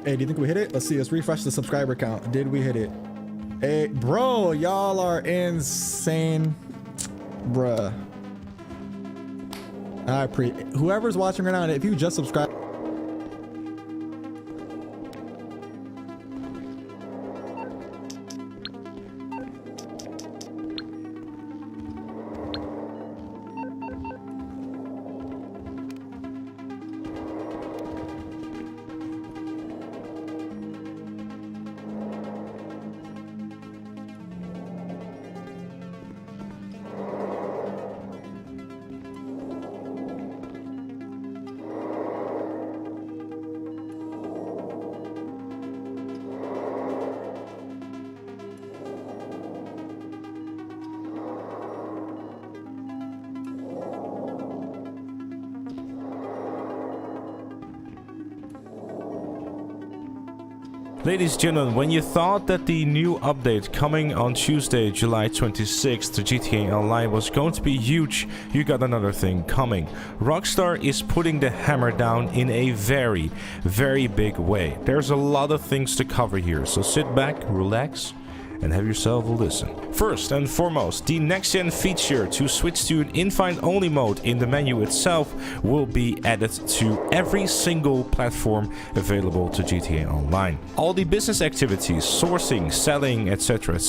Hey, do you think we hit it? Let's see. Let's refresh the subscriber count. Did we hit it? Hey, bro, y'all are insane, bruh. Whoever's watching right now, if you just subscribe. Ladies and gentlemen, when you thought that the new update coming on Tuesday, July 26th to GTA Online was going to be huge, you got another thing coming. Rockstar is putting the hammer down in a very, very big way. There's a lot of things to cover here, so sit back, relax, and have yourself a listen. First and foremost, the next-gen feature to switch to an invite-only mode in the menu itself will be added to every single platform available to GTA Online. All the business activities, sourcing, selling, etc.,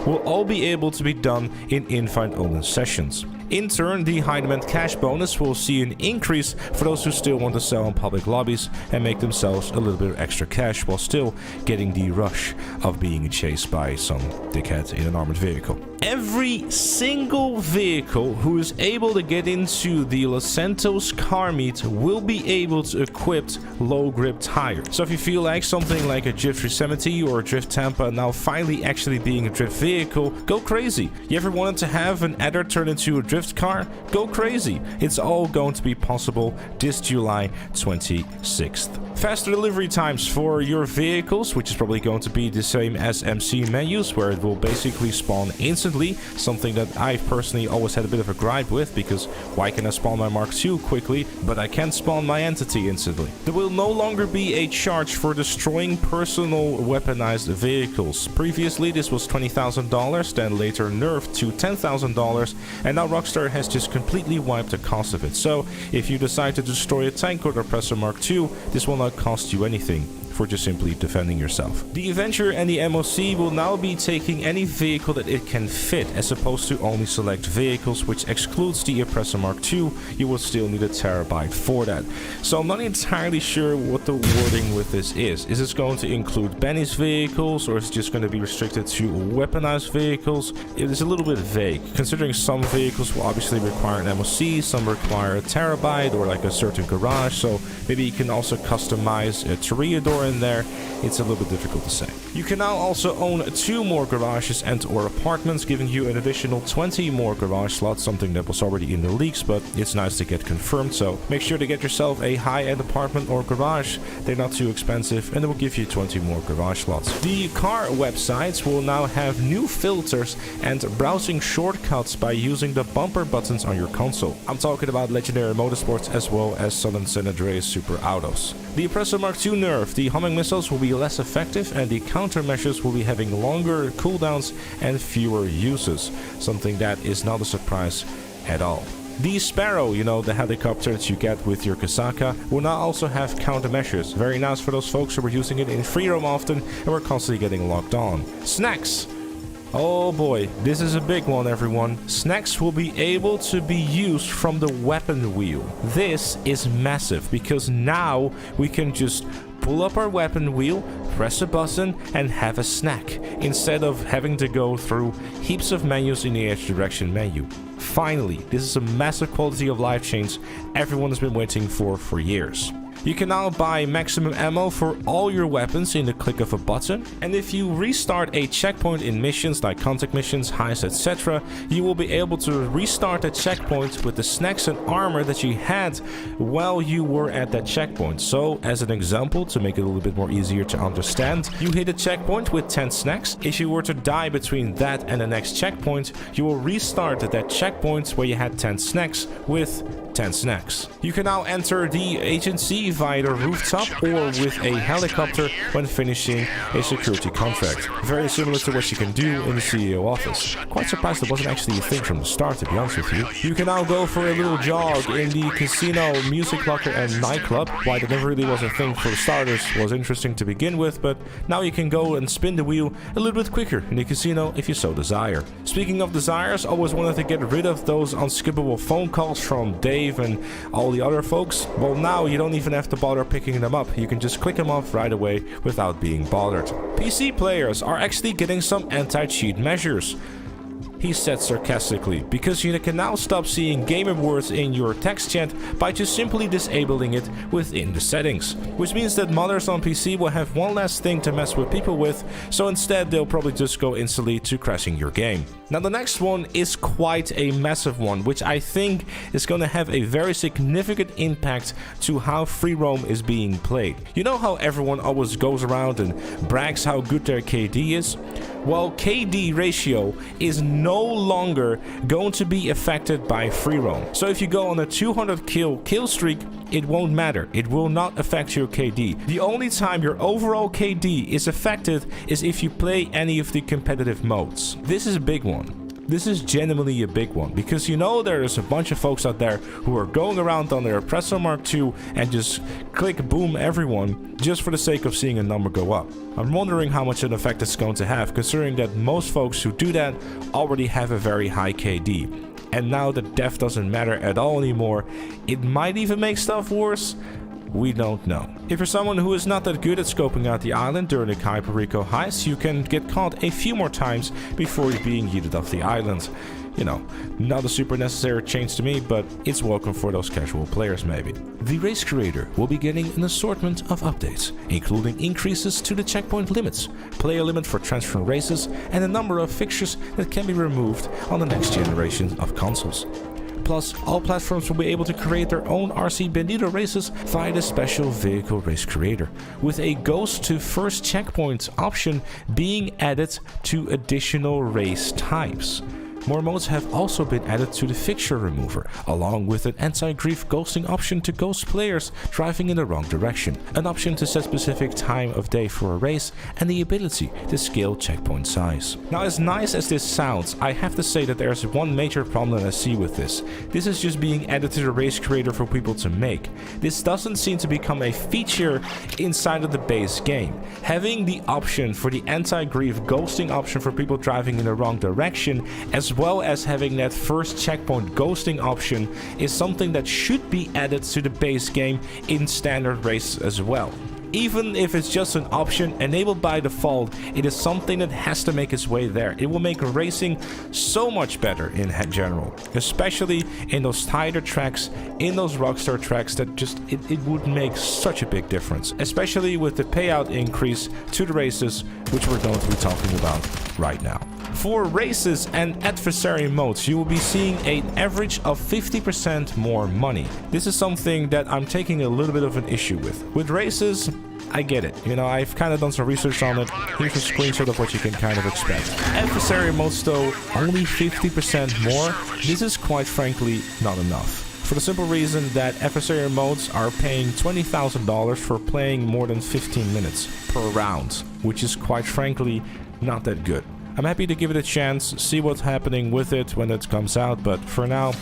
will all be able to be done in invite-only sessions. In turn, the high demand cash bonus will see an increase for those who still want to sell in public lobbies and make themselves a little bit of extra cash while still getting the rush of being chased by some dickhead in an armored vehicle. Every single vehicle who is able to get into the Los Santos car meet will be able to equip low grip tires. So if you feel like something like a Drift 370 or a Drift Tampa now finally actually being a drift vehicle, go crazy. You ever wanted to have an Adder turn into a drift car? Go crazy. It's all going to be possible this July 26th. Faster delivery times for your vehicles, which is probably going to be the same as MC menus, where it will basically spawn instantly, something that I personally always had a bit of a gripe with, because why can I spawn my Mark II quickly, but I can't spawn my entity instantly? There will no longer be a charge for destroying personal weaponized vehicles. Previously this was $20,000, then later nerfed to $10,000, and now Rockstar has just completely wiped the cost of it. So if you decide to destroy a tank or Oppressor Mark II, this will not cost you anything for just simply defending yourself. The Avenger and the MOC will now be taking any vehicle that it can fit, as opposed to only select vehicles, which excludes the Oppressor Mark II. You will still need a terabyte for that. So I'm not entirely sure what the wording with this is. Is this going to include Benny's vehicles, or is it just going to be restricted to weaponized vehicles? It is a little bit vague, considering some vehicles will obviously require an MOC, some require a terabyte or like a certain garage, so maybe you can also customize a Toreador in there. It's a little bit difficult to say. You can now also own 2 more garages and or apartments, giving you an additional 20 more garage slots, something that was already in the leaks, but it's nice to get confirmed. So make sure to get yourself a high-end apartment or garage. They're not too expensive, and it will give you 20 more garage slots. The car websites will now have new filters and browsing shortcuts by using the bumper buttons on your console. I'm talking about Legendary Motorsports as well as Southern San Andreas Super Autos. The Oppressor Mark II nerf, the homing missiles will be less effective, and the countermeasures will be having longer cooldowns and fewer uses, something that is not a surprise at all. The Sparrow, you know, the helicopter that you get with your Kasaka, will now also have countermeasures. Very nice for those folks who were using it in free roam often and were constantly getting locked on. Snacks. Oh boy, this is a big one, everyone. Snacks will be able to be used from the weapon wheel. This is massive, because now we can just pull up our weapon wheel, press a button, and have a snack, instead of having to go through heaps of menus in the edge direction menu. Finally, this is a massive quality of life change everyone has been waiting for years. You can now buy maximum ammo for all your weapons in the click of a button, and if you restart a checkpoint in missions like contact missions, heists, etc., you will be able to restart the checkpoint with the snacks and armor that you had while you were at that checkpoint. So, as an example, to make it a little bit more easier to understand, you hit a checkpoint with 10 snacks. If you were to die between that and the next checkpoint, you will restart that checkpoint where you had 10 snacks with 10 snacks. You can now enter the agency via the rooftop or with a helicopter when finishing a security contract. Very similar to what you can do in the CEO office. Quite surprised it wasn't actually a thing from the start, to be honest with you. You can now go for a little jog in the casino, music locker and nightclub. Why that never really was a thing for starters was interesting to begin with, but now you can go and spin the wheel a little bit quicker in the casino if you so desire. Speaking of desires, I always wanted to get rid of those unskippable phone calls from Dave and all the other folks. Well, now you don't even have to bother picking them up. You can just click them off right away without being bothered. PC players are actually getting some anti-cheat measures, he said sarcastically, because you can now stop seeing gamer words in your text chat by just simply disabling it within the settings. Which means that modders on PC will have one less thing to mess with people with, so instead they'll probably just go instantly to crashing your game. Now the next one is quite a massive one, which I think is going to have a very significant impact to how free roam is being played. You know how everyone always goes around and brags how good their KD is? Well, KD ratio is no longer going to be affected by free roam. So if you go on a 200 kill streak, it won't matter. It will not affect your KD. The only time your overall KD is affected is if you play any of the competitive modes. This is a big one. This is genuinely a big one, because you know there's a bunch of folks out there who are going around on their Oppressor Mark II and just click boom everyone just for the sake of seeing a number go up. I'm wondering how much an effect it's going to have, considering that most folks who do that already have a very high KD. and now the depth doesn't matter at all anymore, it might even make stuff worse. We don't know. If you're someone who is not that good at scoping out the island during the Kaiparico heist, you can get caught a few more times before you're being yeeted off the island. You know, not a super necessary change to me, but it's welcome for those casual players maybe. The race creator will be getting an assortment of updates, including increases to the checkpoint limits, player limit for transferring races, and a number of fixtures that can be removed on the next generation of consoles. Plus, all platforms will be able to create their own RC Bandito races via the special vehicle race creator, with a ghost to first checkpoint option being added to additional race types. More modes have also been added to the fixture remover, along with an anti-grief ghosting option to ghost players driving in the wrong direction, an option to set specific time of day for a race, and the ability to scale checkpoint size. Now, as nice as this sounds, I have to say that there's one major problem that I see with this. This is just being added to the race creator for people to make. This doesn't seem to become a feature inside of the base game. Having the option for the anti-grief ghosting option for people driving in the wrong direction, as well as having that first checkpoint ghosting option, is something that should be added to the base game in standard race as well. Even if it's just an option enabled by default, it is something that has to make its way there. It will make racing so much better in general, especially in those tighter tracks, in those Rockstar tracks that just, it would make such a big difference, especially with the payout increase to the races, which we're going to be talking about right now. For races and adversary modes, you will be seeing an average of 50% more money. This is something that I'm taking a little bit of an issue with. With races, I get it. You know, I've kind of done some research on it. Here's a screenshot of what you can kind of expect. Adversary modes though, only 50% more. This is quite frankly not enough. For the simple reason that adversary modes are paying $20,000 for playing more than 15 minutes per round, which is quite frankly not that good. I'm happy to give it a chance, see what's happening with it when it comes out, but for now,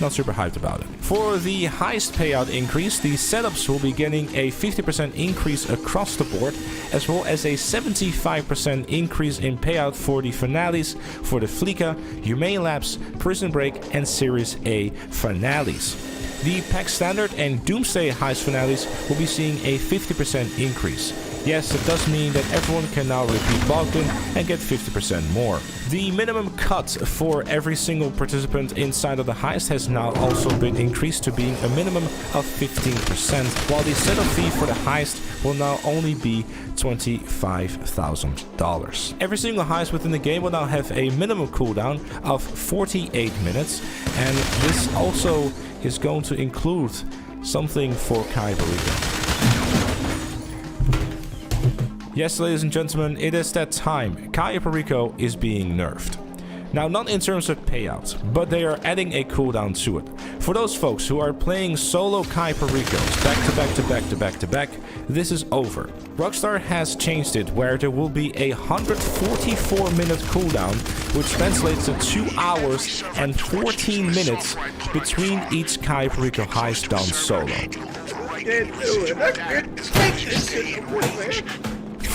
not super hyped about it. For the heist payout increase, the setups will be getting a 50% increase across the board, as well as a 75% increase in payout for the finales for the Fleeka, Humane Labs, Prison Break, and Series A finales. The Pack Standard and Doomsday heist finales will be seeing a 50% increase. Yes, it does mean that everyone can now repeat Balkan and get 50% more. The minimum cut for every single participant inside of the heist has now also been increased to being a minimum of 15%, while the setup fee for the heist will now only be $25,000. Every single heist within the game will now have a minimum cooldown of 48 minutes, and this also is going to include something for Kaiparico. Yes, ladies and gentlemen, it is that time. Kaiparico is being nerfed. Now, not in terms of payouts, but they are adding a cooldown to it. For those folks who are playing solo Kaiparicos back to back to back to back to back, this is over. Rockstar has changed it where there will be a 144-minute cooldown, which translates to 2 hours and 14 minutes between each Kaiparico heist done solo.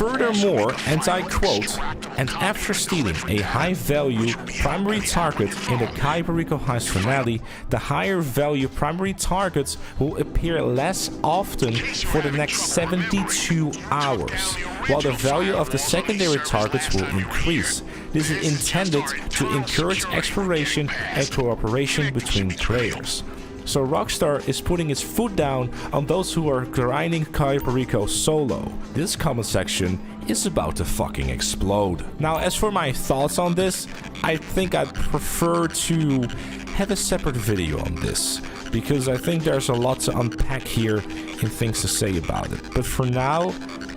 Furthermore, and I quote, "And after stealing a high-value primary target in the Kaiparico heist finale, the higher-value primary targets will appear less often for the next 72 hours, while the value of the secondary targets will increase. This is intended to encourage exploration and cooperation between players." So Rockstar is putting its foot down on those who are grinding Kaiparico solo. This comment section is about to fucking explode. Now, as for my thoughts on this, I think I'd prefer to have a separate video on this, because I think there's a lot to unpack here and things to say about it. But for now,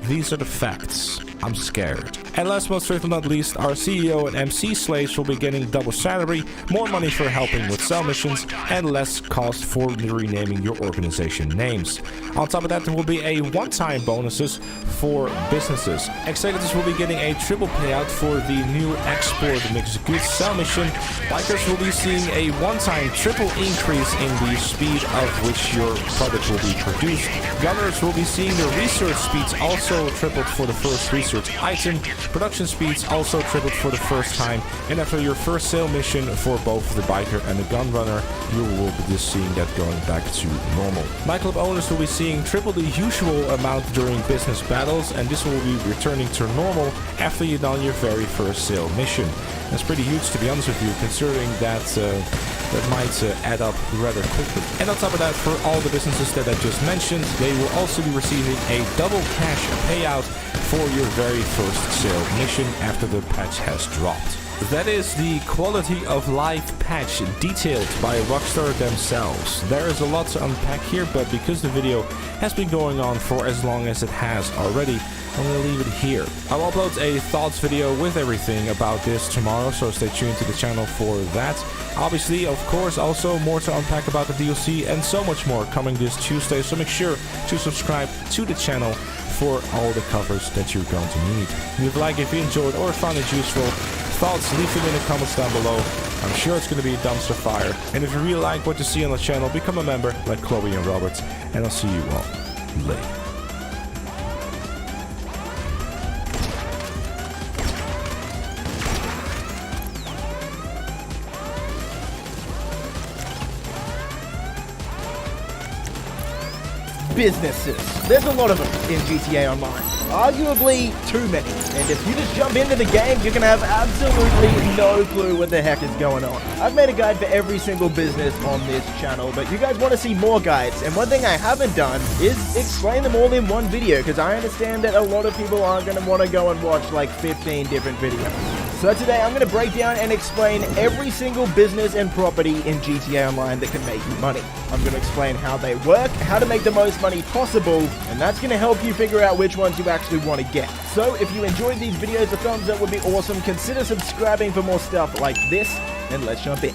these are the facts. I'm scared. And last but certainly not least, our CEO and MC slaves will be getting double salary, more money for helping with cell missions, and less cost for renaming your organization names. On top of that, there will be a one-time bonuses for businesses. Executives will be getting a triple payout for the new export mixed goods cell mission. Bikers will be seeing a one-time triple increase in the speed of which your product will be produced. Gunners will be seeing the research speeds also tripled for the first research featured item. Production speeds also tripled for the first time, and after your first sale mission for both the biker and the gun runner, you will be just seeing that going back to normal. Nightclub owners will be seeing triple the usual amount during business battles, and this will be returning to normal after you've done your very first sale mission. That's pretty huge, to be honest with you, considering that that might add up rather quickly. And on top of that, for all the businesses that I just mentioned, they will also be receiving a double cash payout for your very first sale mission after the patch has dropped. That is the quality of life patch detailed by Rockstar themselves. There is a lot to unpack here, but because the video has been going on for as long as it has already, I'm going to leave it here. I'll upload a thoughts video with everything about this tomorrow, so stay tuned to the channel for that. Obviously, of course, also more to unpack about the DLC and so much more coming this Tuesday, so make sure to subscribe to the channel for all the covers that you're going to need. Leave a like if you enjoyed or found it useful. Thoughts, leave them in the comments down below. I'm sure it's going to be a dumpster fire. And if you really like what you see on the channel, become a member like Chloe and Robert. And I'll see you all later. Businesses. There's a lot of them in GTA Online. Arguably too many. And if you just jump into the game, you're gonna have absolutely no clue what the heck is going on. I've made a guide for every single business on this channel, but you guys want to see more guides, and one thing I haven't done is explain them all in one video, because I understand that a lot of people aren't gonna want to go and watch like 15 different videos. So today I'm going to break down and explain every single business and property in GTA Online that can make you money. I'm going to explain how they work, how to make the most money possible, and that's going to help you figure out which ones you actually want to get. So if you enjoyed these videos, a thumbs up would be awesome. Consider subscribing for more stuff like this, and let's jump in.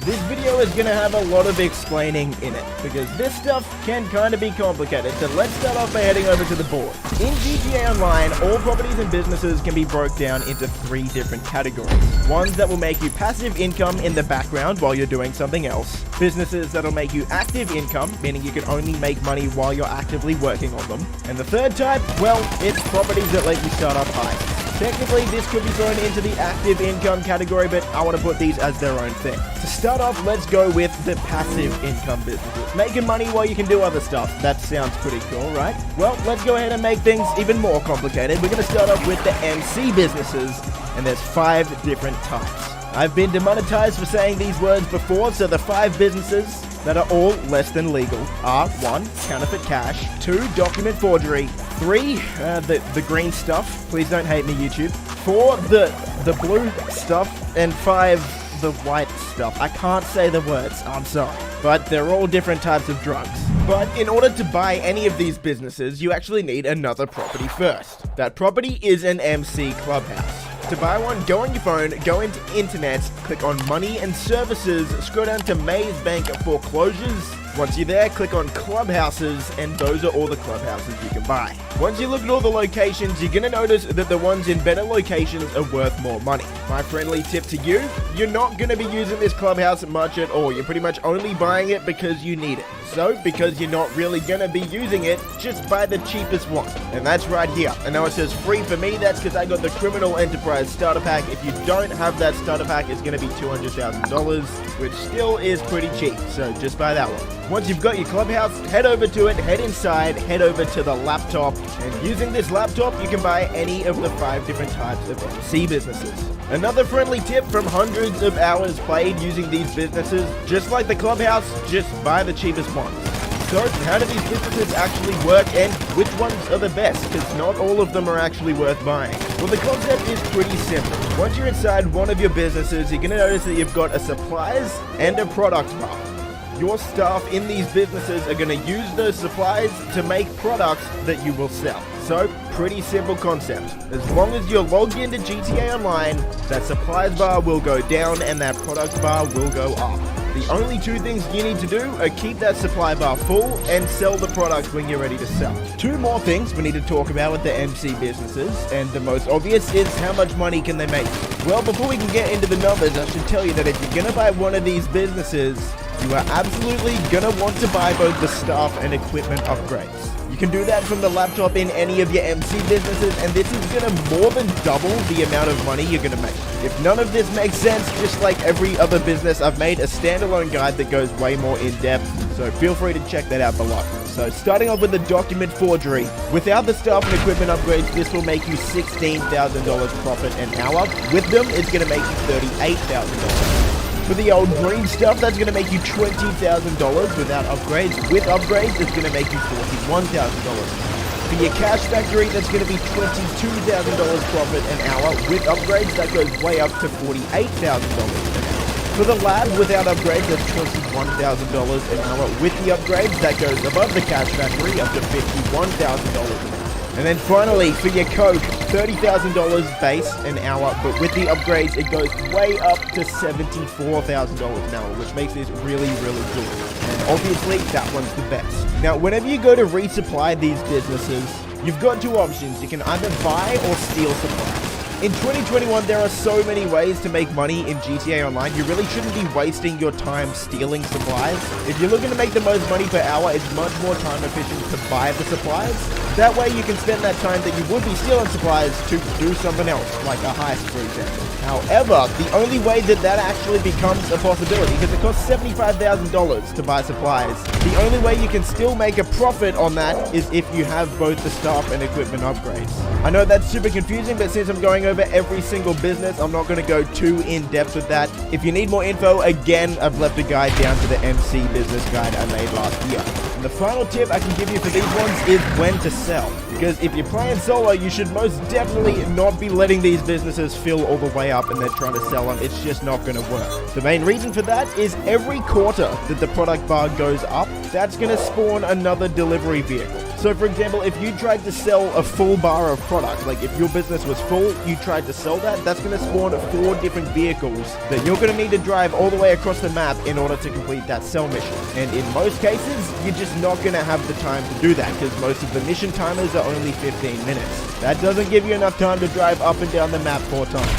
This video is going to have a lot of explaining in it, because this stuff can kind of be complicated, so let's start off by heading over to the board. In GTA Online, all properties and businesses can be broke down into 3 different categories. Ones that will make you passive income in the background while you're doing something else. Businesses that'll make you active income, meaning you can only make money while you're actively working on them. And the third type, well, it's properties that let you start up high. Technically, this could be thrown into the active income category, but I want to put these as their own thing. To start off, let's go with the passive income businesses. Making money while you can do other stuff. That sounds pretty cool, right? Well, let's go ahead and make things even more complicated. We're going to start off with the MC businesses, and there's 5 different types. I've been demonetized for saying these words before, so the 5 businesses that are all less than legal are 1. Counterfeit cash, 2. Document forgery, 3. The green stuff. Please don't hate me, YouTube. 4. The blue stuff, and 5. The white stuff. I can't say the words, I'm sorry. But they're all different types of drugs. But in order to buy any of these businesses, you actually need another property first. That property is an MC clubhouse. To buy one, go on your phone, go into internet, click on money and services, scroll down to Maze Bank foreclosures. Once you're there, click on clubhouses, and those are all the clubhouses you can buy. Once you look at all the locations, you're going to notice that the ones in better locations are worth more money. My friendly tip to you, you're not going to be using this clubhouse much at all. You're pretty much only buying it because you need it. So, because you're not really going to be using it, just buy the cheapest one. And that's right here. I know it says free for me, that's because I got the Criminal Enterprise starter pack. If you don't have that starter pack, it's going to be $200,000, which still is pretty cheap. So just buy that one. Once you've got your clubhouse, head over to it, head inside, head over to the laptop, and using this laptop, you can buy any of the 5 different types of MC businesses. Another friendly tip from hundreds of hours played using these businesses, just like the clubhouse, just buy the cheapest ones. So, how do these businesses actually work, and which ones are the best? Because not all of them are actually worth buying. Well, the concept is pretty simple. Once you're inside one of your businesses, you're going to notice that you've got a supplies and a product bar. Your staff in these businesses are going to use those supplies to make products that you will sell. So, pretty simple concept. As long as you're logged into GTA Online, that supplies bar will go down and that product bar will go up. The only 2 things you need to do are keep that supply bar full and sell the product when you're ready to sell. 2 more things we need to talk about with the MC businesses, and the most obvious is how much money can they make. Well, before we can get into the numbers, I should tell you that if you're going to buy one of these businesses, you are absolutely gonna want to buy both the staff and equipment upgrades. You can do that from the laptop in any of your MC businesses, and this is gonna more than double the amount of money you're gonna make. If none of this makes sense, just like every other business, I've made a standalone guide that goes way more in depth, so feel free to check that out below. So starting off with the document forgery, without the staff and equipment upgrades, this will make you $16,000 profit an hour. With them, it's gonna make you $38,000. For the old green stuff, that's going to make you $20,000 without upgrades. With upgrades, it's going to make you $41,000. For your cash factory, that's going to be $22,000 profit an hour. With upgrades, that goes way up to $48,000 an hour. For the lab, without upgrades, that's $21,000 an hour. With the upgrades, that goes above the cash factory up to $51,000 an hour. And then finally, for your Coke, $30,000 base an hour, but with the upgrades, it goes way up to $74,000 an hour, which makes this really, really good. And obviously, that one's the best. Now, whenever you go to resupply these businesses, you've got two options. You can either buy or steal supplies. In 2021, there are so many ways to make money in GTA Online. You really shouldn't be wasting your time stealing supplies. If you're looking to make the most money per hour, it's much more time efficient to buy the supplies. That way you can spend that time that you would be stealing supplies to do something else, like a heist, for example. However, the only way that that actually becomes a possibility, because it costs $75,000 to buy supplies, the only way you can still make a profit on that is if you have both the staff and equipment upgrades. I know that's super confusing, but since I'm going over every single business, I'm not going to go too in depth with that. If you need more info, again, I've left a guide down to the MC business guide I made last year. And the final tip I can give you for these ones is when to sell. Because if you're playing solo, you should most definitely not be letting these businesses fill all the way up and then trying to sell them. It's just not going to work. The main reason for that is every quarter that the product bar goes up, that's going to spawn another delivery vehicle. So for example, if you tried to sell a full bar of product, like if your business was full, you tried to sell that, that's going to spawn 4 different vehicles that you're going to need to drive all the way across the map in order to complete that sell mission. And in most cases, you're just not going to have the time to do that because most of the mission timers are only 15 minutes. That doesn't give you enough time to drive up and down the map 4 times.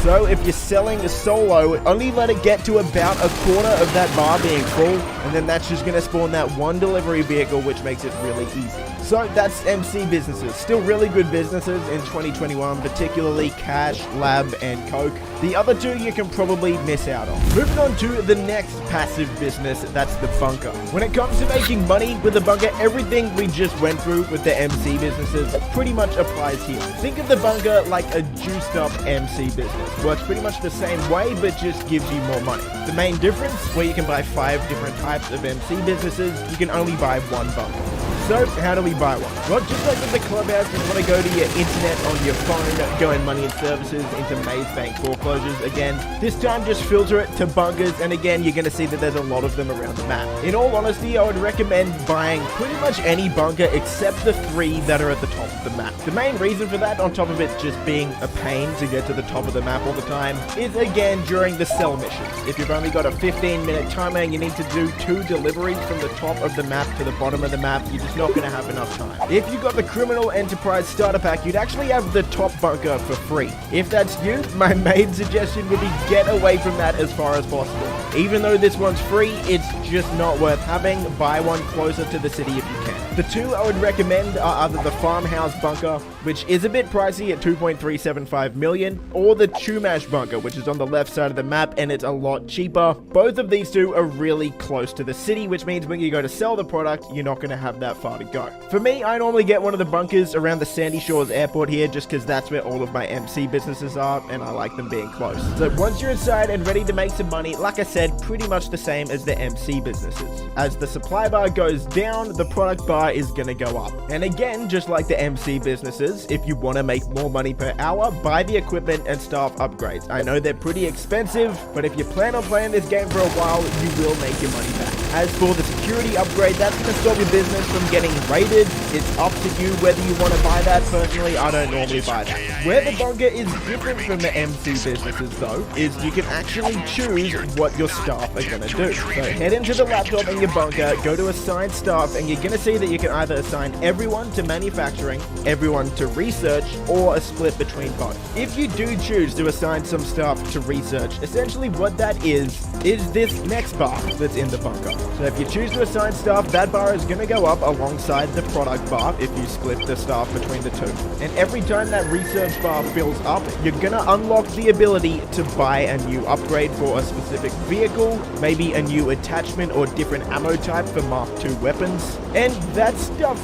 So if you're selling a solo, only let it get to about a quarter of that bar being full, and then that's just going to spawn that 1 delivery vehicle, which makes it really easy. So that's MC businesses. Still really good businesses in 2021, particularly Cash, Lab, and Coke. The other 2 you can probably miss out on. Moving on to the next passive business, that's the bunker. When it comes to making money with the bunker, everything we just went through with the MC businesses pretty much applies here. Think of the bunker like a juiced up MC business. Works pretty much the same way, but just gives you more money. The main difference, where you can buy 5 different types of MC businesses, you can only buy 1 bunker. So, how do we buy one? Well, just like with the clubhouse, you want to go to your internet on your phone, go in money and services, into Maze Bank foreclosures again. This time, just filter it to bunkers, and again, you're going to see that there's a lot of them around the map. In all honesty, I would recommend buying pretty much any bunker except the 3 that are at the top of the map. The main reason for that, on top of it just being a pain to get to the top of the map all the time, is again during the sell missions. If you've only got a 15-minute timer and you need to do 2 deliveries from the top of the map to the bottom of the map, you just not going to have enough time. If you got the Criminal Enterprise Starter Pack, you'd actually have the top bunker for free. If that's you, my main suggestion would be get away from that as far as possible. Even though this one's free, it's just not worth having. Buy one closer to the city if you can. The 2 I would recommend are either the Farmhouse Bunker, which is a bit pricey at $2.375 million, or the Chumash Bunker, which is on the left side of the map and it's a lot cheaper. Both of these 2 are really close to the city, which means when you go to sell the product, you're not going to have that far to go. For me, I normally get one of the bunkers around the Sandy Shores Airport here, just because that's where all of my MC businesses are, and I like them being close. So once you're inside and ready to make some money, like I said, pretty much the same as the MC businesses. As the supply bar goes down, the product bar is going to go up. And again, just like the MC businesses, if you want to make more money per hour, buy the equipment and staff upgrades. I know they're pretty expensive, but if you plan on playing this game for a while, you will make your money back. As for the security upgrade, that's going to stop your business from getting raided. It's up to you whether you want to buy that. Personally, I don't normally buy that. Where the bunker is different from the MC businesses though, is you can actually choose what your staff are going to do. So head into the laptop in your bunker, go to assign staff, and you're going to see that you can either assign everyone to manufacturing, everyone to research, or a split between both. If you do choose to assign some staff to research, essentially what that is this next bar that's in the bunker. So if you choose to assign staff, that bar is going to go up alongside the product bar if you split the staff between the two. And every time that research bar fills up, you're going to unlock the ability to buy a new upgrade for a specific vehicle, maybe a new attachment or different ammo type for Mark II weapons. And that stuff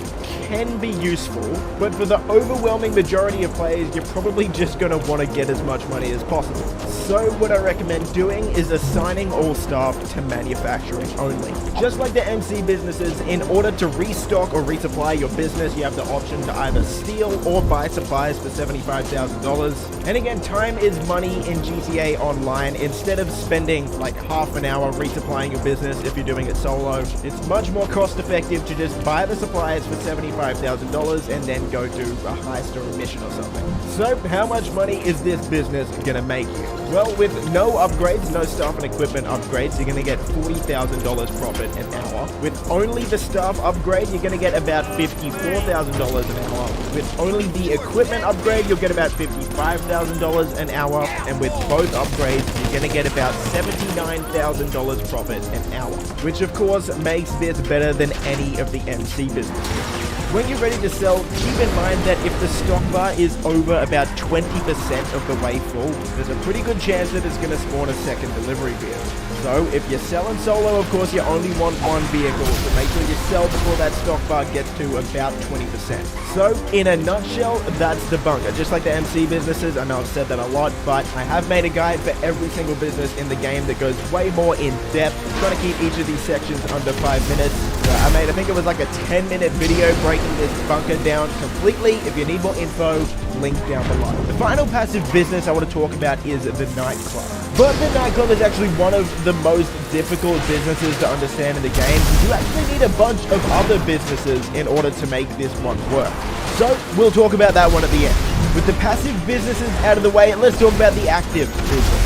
can be useful, but for the overwhelming majority of players, you're probably just going to want to get as much money as possible. So what I recommend doing is assigning all staff to manufacturing only. Just like the MC businesses, in order to restock or resupply your business, you have the option to either steal or buy supplies for $75,000. And again, time is money in GTA Online. Instead of spending like half an hour resupplying your business if you're doing it solo, it's much more cost effective to just buy the supplies for $75,000 and then go do a heist or a mission or something. So how much money is this business gonna make you? Well, with no upgrades, no staff and equipment upgrades, you're gonna get $40,000 profit an hour. With only the staff upgrade, you're gonna get about $54,000 an hour. With only the equipment upgrade, you'll get about $55,000 an hour. And with both upgrades, you're gonna get about $79,000 profit an hour. Which of course makes this better than any of the MC businesses. When you're ready to sell, keep in mind that if the stock bar is over about 20% of the way full, there's a pretty good chance that it's going to spawn a second delivery vehicle. So if you're selling solo, of course you only want one vehicle, so make sure you sell before that stock bar gets to about 20%. So in a nutshell, that's the bunker. Just like the MC businesses, I know I've said that a lot, but I have made a guide for every single business in the game that goes way more in depth, trying to keep each of these sections under 5 minutes. So I think it was like a 10-minute video breaking this bunker down completely. If you need more info, link down below. The final passive business I want to talk about is the nightclub. But the nightclub is actually one of the most difficult businesses to understand in the game. You actually need a bunch of other businesses in order to make this one work. So we'll talk about that one at the end. With the passive businesses out of the way, let's talk about the active businesses.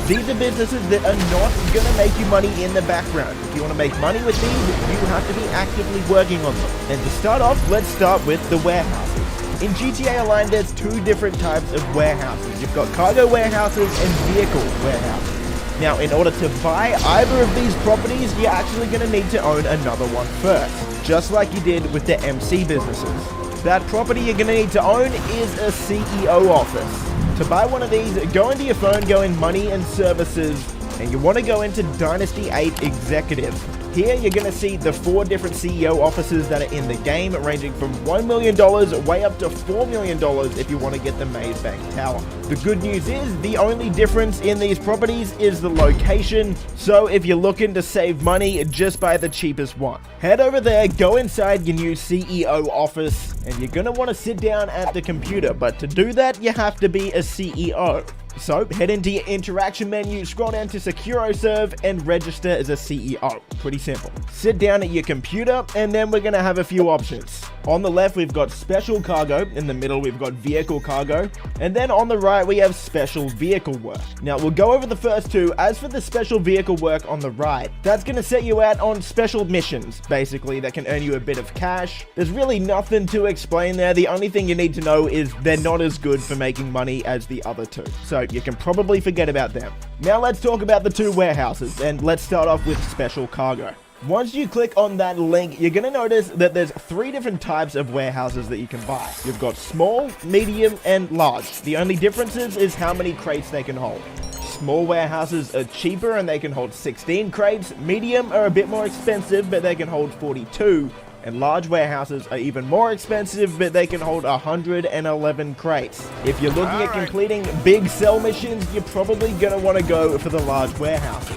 These are businesses that are not going to make you money in the background. If you want to make money with these, you have to be actively working on them. And to start off, let's start with the warehouses. In GTA Online, there's two different types of warehouses. You've got cargo warehouses and vehicle warehouses. Now, in order to buy either of these properties, you're actually going to need to own another one first, just like you did with the MC businesses. That property you're going to need to own is a CEO office. To buy one of these, go into your phone, go in Money and Services, and you want to go into Dynasty 8 Executive. Here you're going to see the 4 different CEO offices that are in the game, ranging from $1 million way up to $4 million if you want to get the Maze Bank Tower. The good news is the only difference in these properties is the location, so if you're looking to save money, just buy the cheapest one. Head over there, go inside your new CEO office, and you're going to want to sit down at the computer, but to do that you have to be a CEO. So head into your interaction menu, scroll down to SecuroServe, and register as a CEO. Pretty simple. Sit down at your computer, and then we're going to have a few options. On the left, we've got special cargo. In the middle, we've got vehicle cargo. And then on the right, we have special vehicle work. Now, we'll go over the first two. As for the special vehicle work on the right, that's going to set you out on special missions, basically, that can earn you a bit of cash. There's really nothing to explain there. The only thing you need to know is they're not as good for making money as the other two. So you can probably forget about them. Now let's talk about the two warehouses, and let's start off with special cargo. Once you click on that link, you're going to notice that there's 3 different types of warehouses that you can buy. You've got small, medium, and large. The only differences is how many crates they can hold. Small warehouses are cheaper and they can hold 16 crates. Medium are a bit more expensive, but they can hold 42. And large warehouses are even more expensive, but they can hold 111 crates. If you're looking at completing big sell missions, you're probably going to want to go for the large warehouses.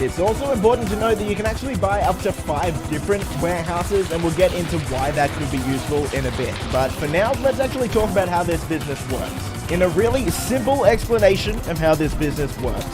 It's also important to know that you can actually buy up to 5 different warehouses, and we'll get into why that could be useful in a bit. But for now, let's actually talk about how this business works. In a really simple explanation of how this business works,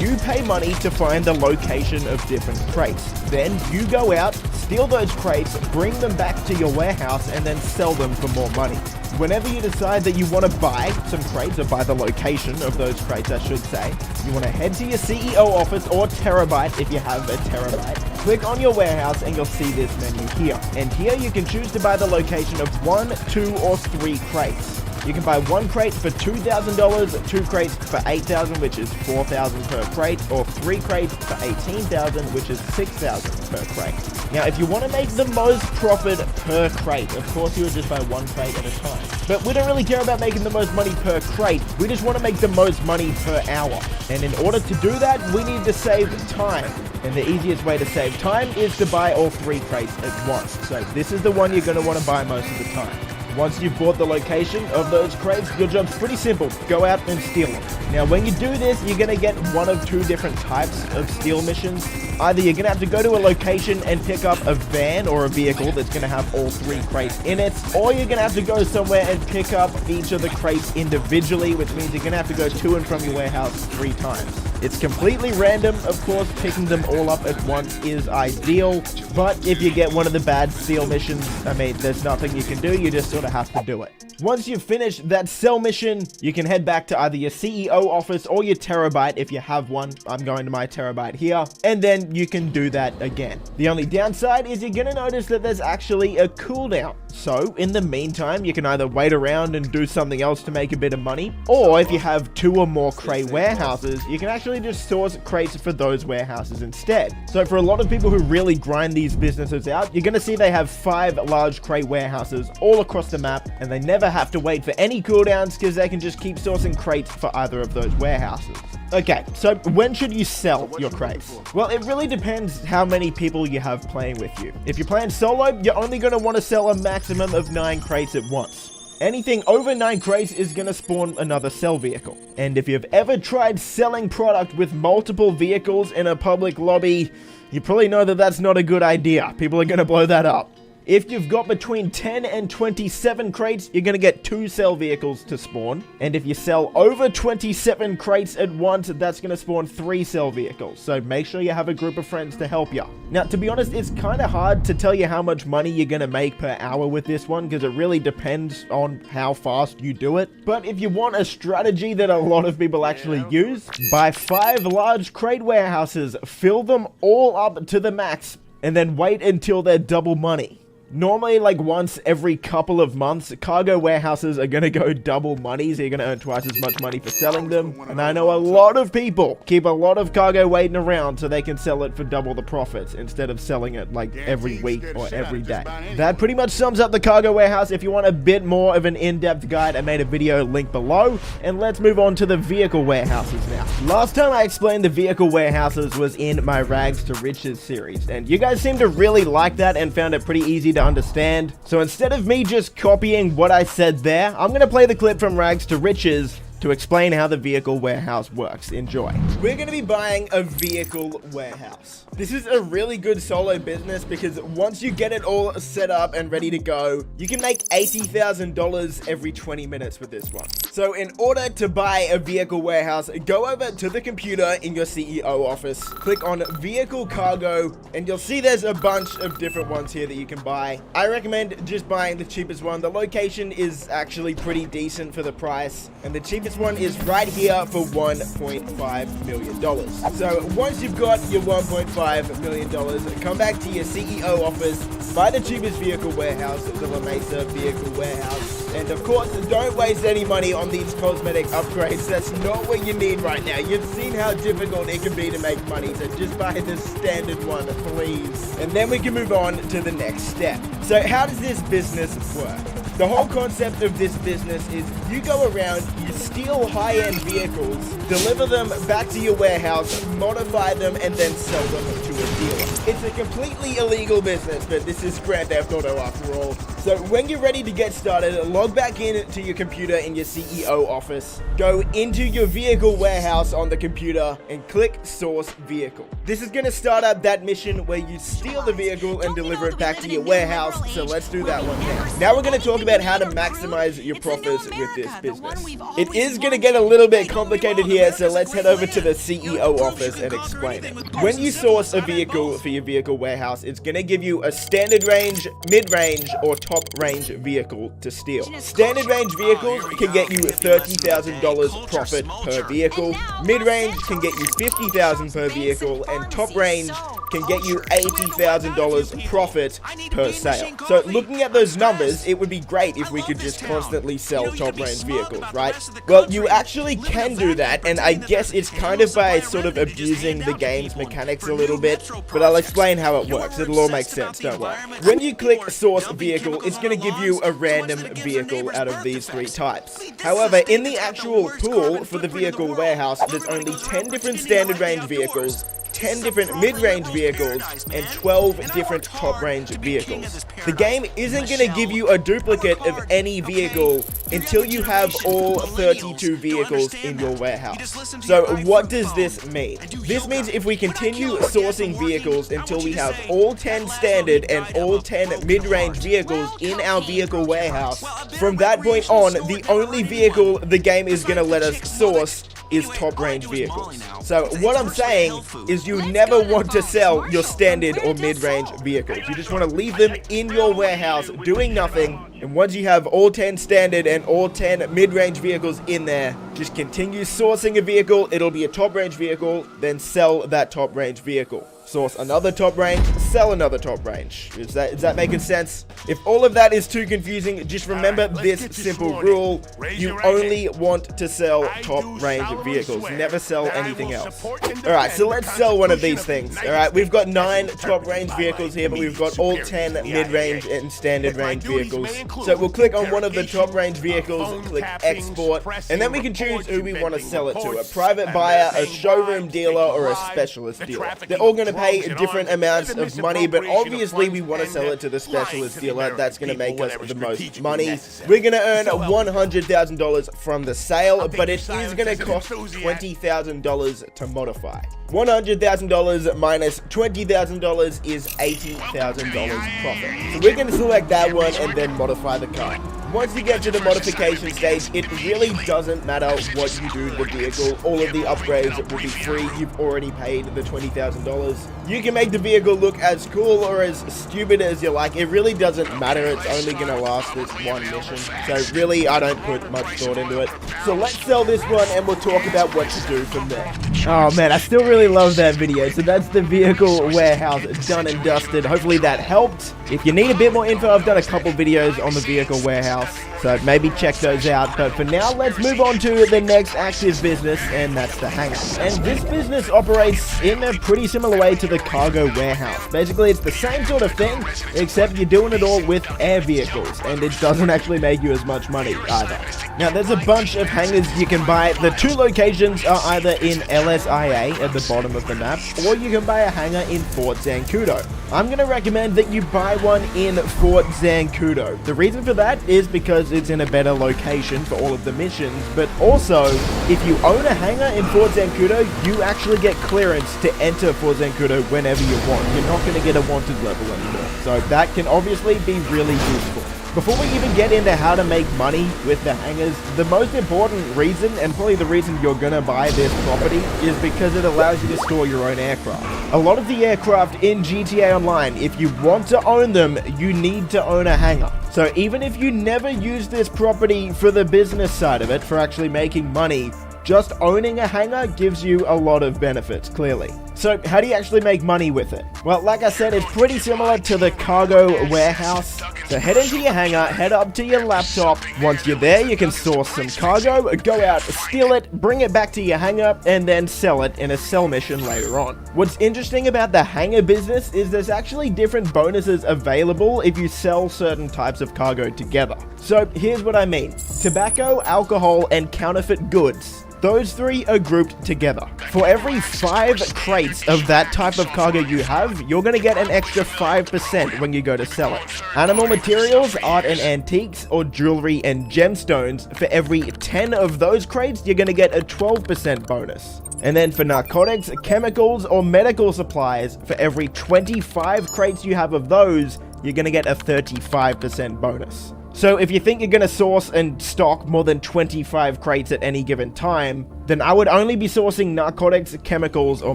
You pay money to find the location of different crates. Then you go out, steal those crates, bring them back to your warehouse, and then sell them for more money. Whenever you decide that you want to buy some crates, or buy the location of those crates, I should say, you want to head to your CEO office, or terabyte if you have a terabyte. Click on your warehouse and you'll see this menu here. And here you can choose to buy the location of 1, 2, or 3 crates. You can buy 1 crate for $2,000, 2 crates for $8,000, which is $4,000 per crate, or 3 crates for $18,000, which is $6,000 per crate. Now, if you want to make the most profit per crate, of course you would just buy 1 crate at a time. But we don't really care about making the most money per crate. We just want to make the most money per hour. And in order to do that, we need to save time. And the easiest way to save time is to buy all 3 crates at once. So this is the one you're going to want to buy most of the time. Once you've bought the location of those crates, your job's pretty simple. Go out and steal them. Now, when you do this, you're going to get one of 2 different types of steal missions. Either you're going to have to go to a location and pick up a van or a vehicle that's going to have all 3 crates in it, or you're going to have to go somewhere and pick up each of the crates individually, which means you're going to have to go to and from your warehouse 3 times. It's completely random, of course. Picking them all up at once is ideal, but if you get one of the bad steal missions, I mean, there's nothing you can do. You just sort of have to do it. Once you've finished that sell mission, you can head back to either your CEO office or your terabyte if you have one. I'm going to my terabyte here, and then you can do that again. The only downside is you're going to notice that there's actually a cooldown. So in the meantime, you can either wait around and do something else to make a bit of money, or if you have 2 or more crate warehouses, you can actually just source crates for those warehouses instead. So for a lot of people who really grind these businesses out, you're going to see they have 5 large crate warehouses all across the map, and they never have to wait for any cooldowns because they can just keep sourcing crates for either of those warehouses. Okay, so when should you sell your crates? Well, it really depends how many people you have playing with you. If you're playing solo, you're only going to want to sell a maximum of 9 crates at once. Anything over 9 crates is going to spawn another sell vehicle. And if you've ever tried selling product with multiple vehicles in a public lobby, you probably know that that's not a good idea. People are going to blow that up. If you've got between 10 and 27 crates, you're going to get 2 sell vehicles to spawn. And if you sell over 27 crates at once, that's going to spawn 3 sell vehicles. So make sure you have a group of friends to help you. Now, to be honest, it's kind of hard to tell you how much money you're going to make per hour with this one, because it really depends on how fast you do it. But if you want a strategy that a lot of people actually use, buy 5 large crate warehouses, fill them all up to the max, and then wait until they're double money. Normally, like once every couple of months, cargo warehouses are going to go double money, so you're going to earn twice as much money for selling them. And I know a lot of people keep a lot of cargo waiting around so they can sell it for double the profits instead of selling it like every week or every day. That pretty much sums up the cargo warehouse. If you want a bit more of an in-depth guide, I made a video link below. And let's move on to the vehicle warehouses now. Last time I explained the vehicle warehouses was in my Rags to Riches series, and you guys seem to really like that and found it pretty easy to understand. So instead of me just copying what I said there, I'm going to play the clip from Rags to Riches to explain how the vehicle warehouse works. Enjoy. We're going to be buying a vehicle warehouse. This is a really good solo business because once you get it all set up and ready to go, you can make $80,000 every 20 minutes with this one. So in order to buy a vehicle warehouse, go over to the computer in your CEO office, click on vehicle cargo, and you'll see there's a bunch of different ones here that you can buy. I recommend just buying the cheapest one. The location is actually pretty decent for the price, and the cheapest one is right here for $1.5 million. So once you've got your $1.5 million, come back to your CEO office, buy the cheapest vehicle warehouse, the La Mesa vehicle warehouse, and of course, don't waste any money on these cosmetic upgrades. That's not what you need right now. You've seen how difficult it can be to make money, so just buy the standard one, please. And then we can move on to the next step. So how does this business work? The whole concept of this business is you go around, you steal high-end vehicles, deliver them back to your warehouse, modify them, and then sell them to a dealer. It's a completely illegal business, but this is Grand Theft Auto after all. So when you're ready to get started, log back in to your computer in your CEO office, go into your vehicle warehouse on the computer, and click Source Vehicle. This is going to start up that mission where you steal the vehicle and deliver it back to your warehouse, so let's do that one now. Now we're going to talk about how to maximize your profits with this business. It is going to get a little bit complicated here, so let's head over to the CEO office and explain it. When you source a vehicle for your vehicle warehouse, it's going to give you a standard range, mid-range, or top range vehicle to steal. Standard range vehicles can get you $30,000 profit per vehicle, mid-range can get you $50,000 per vehicle, and top range can get you $80,000 profit per sale. So looking at those numbers, it would be great if we could just constantly sell top range vehicles, right? Well, you actually can do that, and I guess it's kind of by sort of abusing the game's mechanics a little bit, but I'll explain how it works. It'll all make sense, don't worry. When you click source vehicle, it's going to give you a random vehicle out of these 3 types. However, in the actual pool for the vehicle warehouse, there's only 10 different standard range vehicles, 10 different mid-range vehicles, and 12 different top-range vehicles. The game isn't going to give you a duplicate of any vehicle until you have all 32 vehicles in your warehouse. So what does this mean? This means if we continue sourcing vehicles until we have all 10 standard and all 10 mid-range vehicles in our vehicle warehouse, from that point on, the only vehicle the game is going to let us source is top range vehicles. So what I'm saying is you never want to sell your standard or mid-range vehicles. You just want to leave them in your warehouse doing nothing, and once you have all 10 standard and all 10 mid-range vehicles in there, just continue sourcing a vehicle. It'll be a top range vehicle, then sell that top range vehicle. Source another top range, sell another top range. Is that making sense? If all of that is too confusing, just remember this simple rule. You only want to sell top range vehicles. Never sell anything else. Alright, so let's sell one of these things. Alright, we've got 9 top range vehicles here, but we've got all 10 mid-range and standard range vehicles. So we'll click on one of the top range vehicles, click export, and then we can choose who we want to sell it to. A private buyer, a showroom dealer, or a specialist dealer. They're all going to pay different amounts of money, but obviously we want to sell it to the specialist dealer. That's going to make us the most money. We're going to earn $100,000 from the sale, but it is going to cost $20,000 to modify. $100,000 minus $20,000 is $80,000 profit. So we're going to select that one and then modify the car. Once you get to the modification stage, it really doesn't matter what you do to the vehicle. All of the upgrades will be free. You've already paid the $20,000. You can make the vehicle look as cool or as stupid as you like. It really doesn't matter. It's only going to last this one mission. So really, I don't put much thought into it. So let's sell this one and we'll talk about what to do from there. Oh man, I still really love that video. So that's the vehicle warehouse done and dusted. Hopefully that helped. If you need a bit more info, I've done a couple videos on the vehicle warehouse, so maybe check those out. But for now, let's move on to the next active business, and that's the hangar. And this business operates in a pretty similar way to the cargo warehouse. Basically, it's the same sort of thing, except you're doing it all with air vehicles, and it doesn't actually make you as much money either. Now, there's a bunch of hangars you can buy. The 2 locations are either in LSIA at the bottom of the map, or you can buy a hangar in Fort Zancudo. I'm going to recommend that you buy one in Fort Zancudo. The reason for that is because it's in a better location for all of the missions, but also, if you own a hangar in Fort Zancudo, you actually get clearance to enter Fort Zancudo whenever you want. You're not going to get a wanted level anymore. So that can obviously be really useful. Before we even get into how to make money with the hangars, the most important reason, and probably the reason you're gonna buy this property, is because it allows you to store your own aircraft. A lot of the aircraft in GTA Online, if you want to own them, you need to own a hangar. So even if you never use this property for the business side of it, for actually making money, just owning a hangar gives you a lot of benefits, clearly. So how do you actually make money with it? Well, like I said, it's pretty similar to the cargo warehouse. So head into your hangar, head up to your laptop. Once you're there, you can source some cargo, go out, steal it, bring it back to your hangar, and then sell it in a sell mission later on. What's interesting about the hangar business is there's actually different bonuses available if you sell certain types of cargo together. So here's what I mean. Tobacco, alcohol, and counterfeit goods. Those 3 are grouped together. For every 5 crates crates of that type of cargo you have, you're going to get an extra 5% when you go to sell it. Animal materials, art and antiques, or jewelry and gemstones, for every 10 of those crates, you're going to get a 12% bonus. And then for narcotics, chemicals, or medical supplies, for every 25 crates you have of those, you're going to get a 35% bonus. So if you think you're going to source and stock more than 25 crates at any given time, then I would only be sourcing narcotics, chemicals, or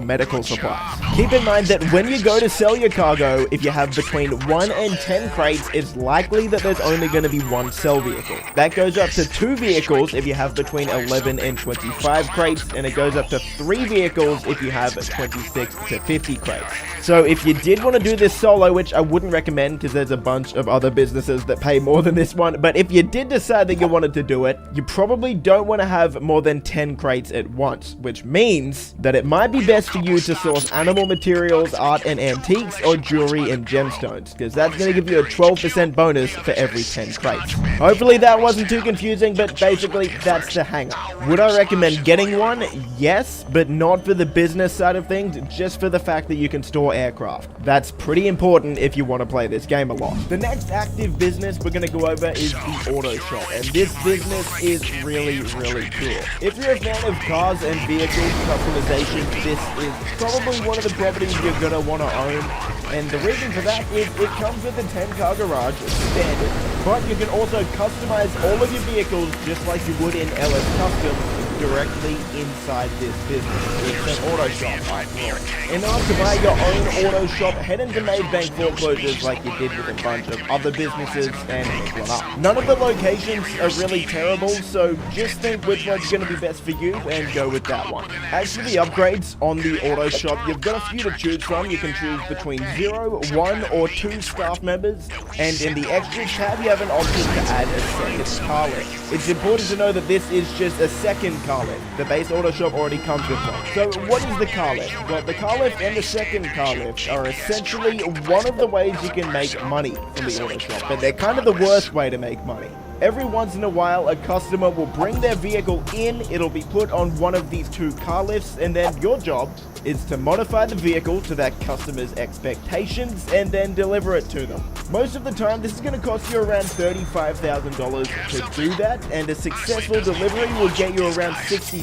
medical supplies. Keep in mind that when you go to sell your cargo, if you have between 1 and 10 crates, it's likely that there's only going to be one sell vehicle. That goes up to 2 vehicles if you have between 11 and 25 crates, and it goes up to 3 vehicles if you have 26 to 50 crates. So if you did want to do this solo, which I wouldn't recommend because there's a bunch of other businesses that pay more than this one, but if you did decide that you wanted to do it, you probably don't want to have more than 10 crates at once, which means that it might be best for you to source animal materials, art and antiques, or jewelry and gemstones, because that's going to give you a 12% bonus for every 10 crates. Hopefully that wasn't too confusing, but basically that's the hang-up. Would I recommend getting one? Yes, but not for the business side of things, just for the fact that you can store aircraft. That's pretty important if you want to play this game a lot. The next active business we're going to go over is the auto shop, and this business is really cool. If you're a fan of cars and vehicle customization, this is probably one of the properties you're going to want to own, and the reason for that is it comes with a 10-car garage standard, but you can also customize all of your vehicles just like you would in LS Custom directly inside this business. It's an auto shop. In order to buy your own auto shop, head into Bank foreclosures like you did with a bunch of other businesses and pick one up. None of the locations are really terrible, so just think which one's going to be best for you and go with that one. As for the upgrades on the auto shop, you've got a few to choose from. You can choose between 0, 1, or 2 staff members, and in the extras tab you have an option to add a second car lift. It's important to know that this is just a second car lift. The base auto shop already comes with one. So what is the car lift? Well, the car lift and the second car lift are essentially one of the ways you can make money from the auto shop, but they're kind of the worst way to make money. Every once in a while, a customer will bring their vehicle in, it'll be put on one of these 2 car lifts, and then your job is to modify the vehicle to that customer's expectations and then deliver it to them. Most of the time, this is going to cost you around $35,000 to do that, and a successful delivery will get you around $60,000.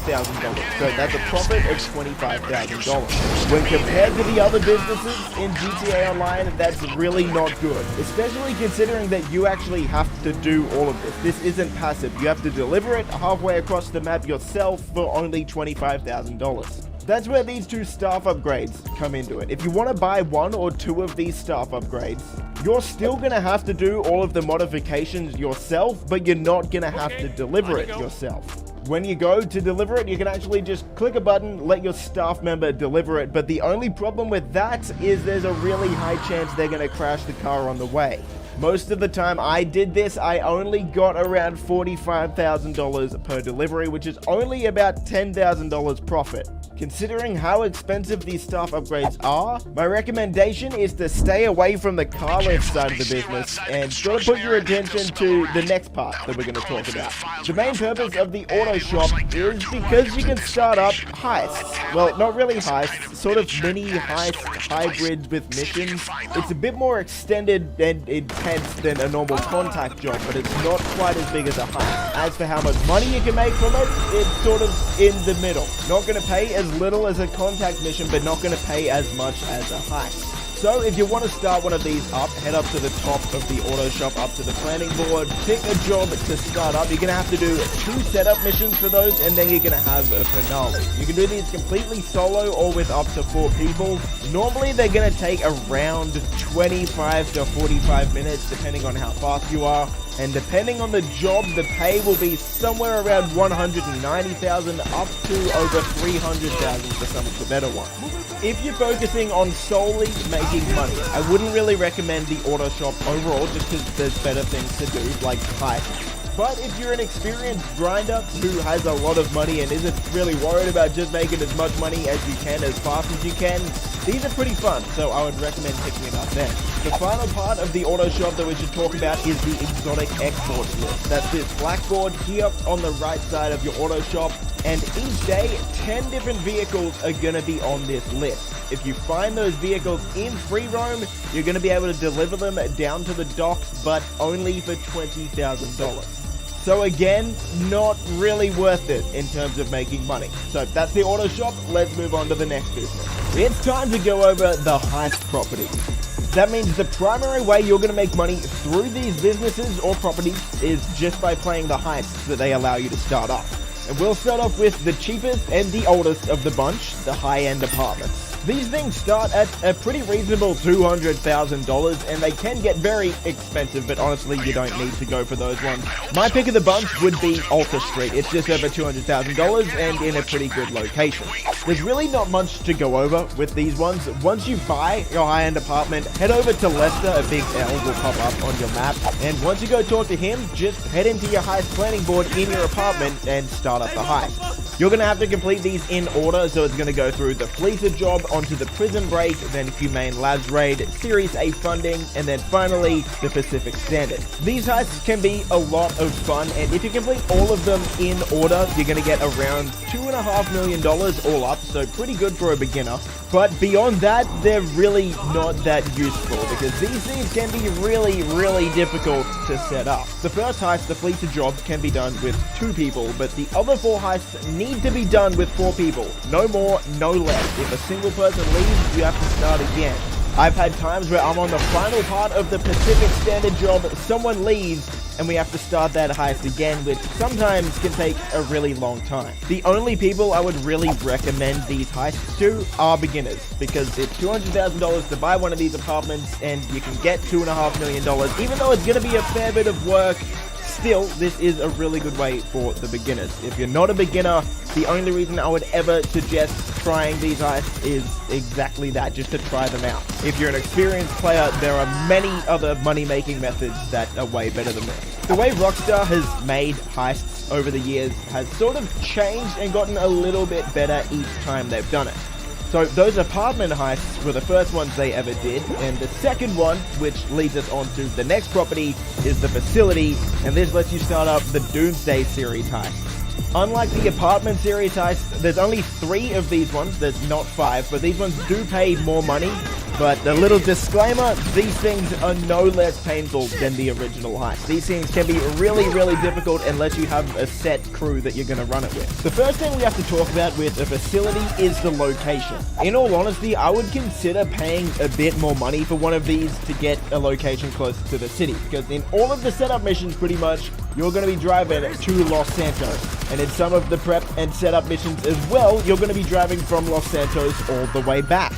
So that's a profit of $25,000. When compared to the other businesses in GTA Online, that's really not good, especially considering that you actually have to do all of this. This isn't passive. You have to deliver it halfway across the map yourself for only $25,000. That's where these 2 staff upgrades come into it. If you want to buy 1 or 2 of these staff upgrades, you're still going to have to do all of the modifications yourself, but you're not going to have to deliver it yourself. When you go to deliver it, you can actually just click a button, let your staff member deliver it, but the only problem with that is there's a really high chance they're going to crash the car on the way. Most of the time I did this, I only got around $45,000 per delivery, which is only about $10,000 profit. Considering how expensive these staff upgrades are, my recommendation is to stay away from the car lift side of the business and sort of put your attention to the next part that we're going to talk about. The main purpose of the auto shop is because you can start up heists. Well, not really heists, sort of mini heist hybrids with missions. It's a bit more extended and intense than a normal contact job, but it's not quite as big as a heist. As for how much money you can make from it, it's sort of in the middle. Not going to pay as little as a contact mission, but not going to pay as much as a heist. So if you want to start one of these up, head up to the top of the auto shop, up to the planning board, pick a job to start up. You're going to have to do 2 setup missions for those, and then you're going to have a finale. You can do these completely solo or with up to 4 people. Normally they're going to take around 25 to 45 minutes, depending on how fast you are. And depending on the job, the pay will be somewhere around $190,000 up to over $300,000 for some of the better ones. If you're focusing on solely making money, I wouldn't really recommend the auto shop overall, just because there's better things to do, like heists. But if you're an experienced grinder who has a lot of money and isn't really worried about just making as much money as you can as fast as you can, These are pretty fun, so I would recommend picking it up then. The final part of the auto shop that we should talk about is the exotic export list. That's this blackboard here on the right side of your auto shop, and each day 10 different vehicles are going to be on this list. If you find those vehicles in free roam, you're going to be able to deliver them down to the docks, but only for $20,000. So again, not really worth it in terms of making money. So that's the auto shop. Let's move on to the next business. It's time to go over the heist properties. That means the primary way you're going to make money through these businesses or properties is just by playing the heists that they allow you to start off. And we'll start off with the cheapest and the oldest of the bunch, the high-end apartments. These things start at a pretty reasonable $200,000, and they can get very expensive, but honestly, you don't need to go for those ones. My pick of the bunch would be Alta Street. It's just over $200,000 and in a pretty good location. There's really not much to go over with these ones. Once you buy your high-end apartment, head over to Lester, a big L will pop up on your map, and once you go talk to him, just head into your heist planning board in your apartment and start up the heist. You're going to have to complete these in order, so it's going to go through the Fleecer job, onto the Prison Break, then Humane Labs Raid, Series A funding, and then finally the Pacific Standard. These heists can be a lot of fun, and if you complete all of them in order, you're going to get around $2.5 million all up, so pretty good for a beginner. But beyond that, they're really not that useful, because these things can be really, really difficult to set up. The first heist, the Fleecer job, can be done with 2 people, but the other 4 heists need to be done with 4 people. No more, no less. If a single person leaves, you have to start again. I've had times where I'm on the final part of the Pacific Standard job, someone leaves, and we have to start that heist again, which sometimes can take a really long time. The only people I would really recommend these heists to are beginners, because it's $200,000 to buy one of these apartments, and you can get $2.5 million, even though it's going to be a fair bit of work. Still, this is a really good way for the beginners. If you're not a beginner, the only reason I would ever suggest trying these heists is exactly that, just to try them out. If you're an experienced player, there are many other money-making methods that are way better than this. The way Rockstar has made heists over the years has sort of changed and gotten a little bit better each time they've done it. So those apartment heists were the first ones they ever did, and the second one, which leads us on to the next property, is the facility, and this lets you start up the Doomsday series heists. Unlike the apartment series heists, there's only 3 of these ones, there's not 5, but these ones do pay more money. But a little disclaimer, these things are no less painful than the original heist. These things can be really, really difficult unless you have a set crew that you're going to run it with. The first thing we have to talk about with a facility is the location. In all honesty, I would consider paying a bit more money for one of these to get a location closer to the city, because in all of the setup missions, pretty much, you're going to be driving to Los Santos. And in some of the prep and setup missions as well, you're going to be driving from Los Santos all the way back.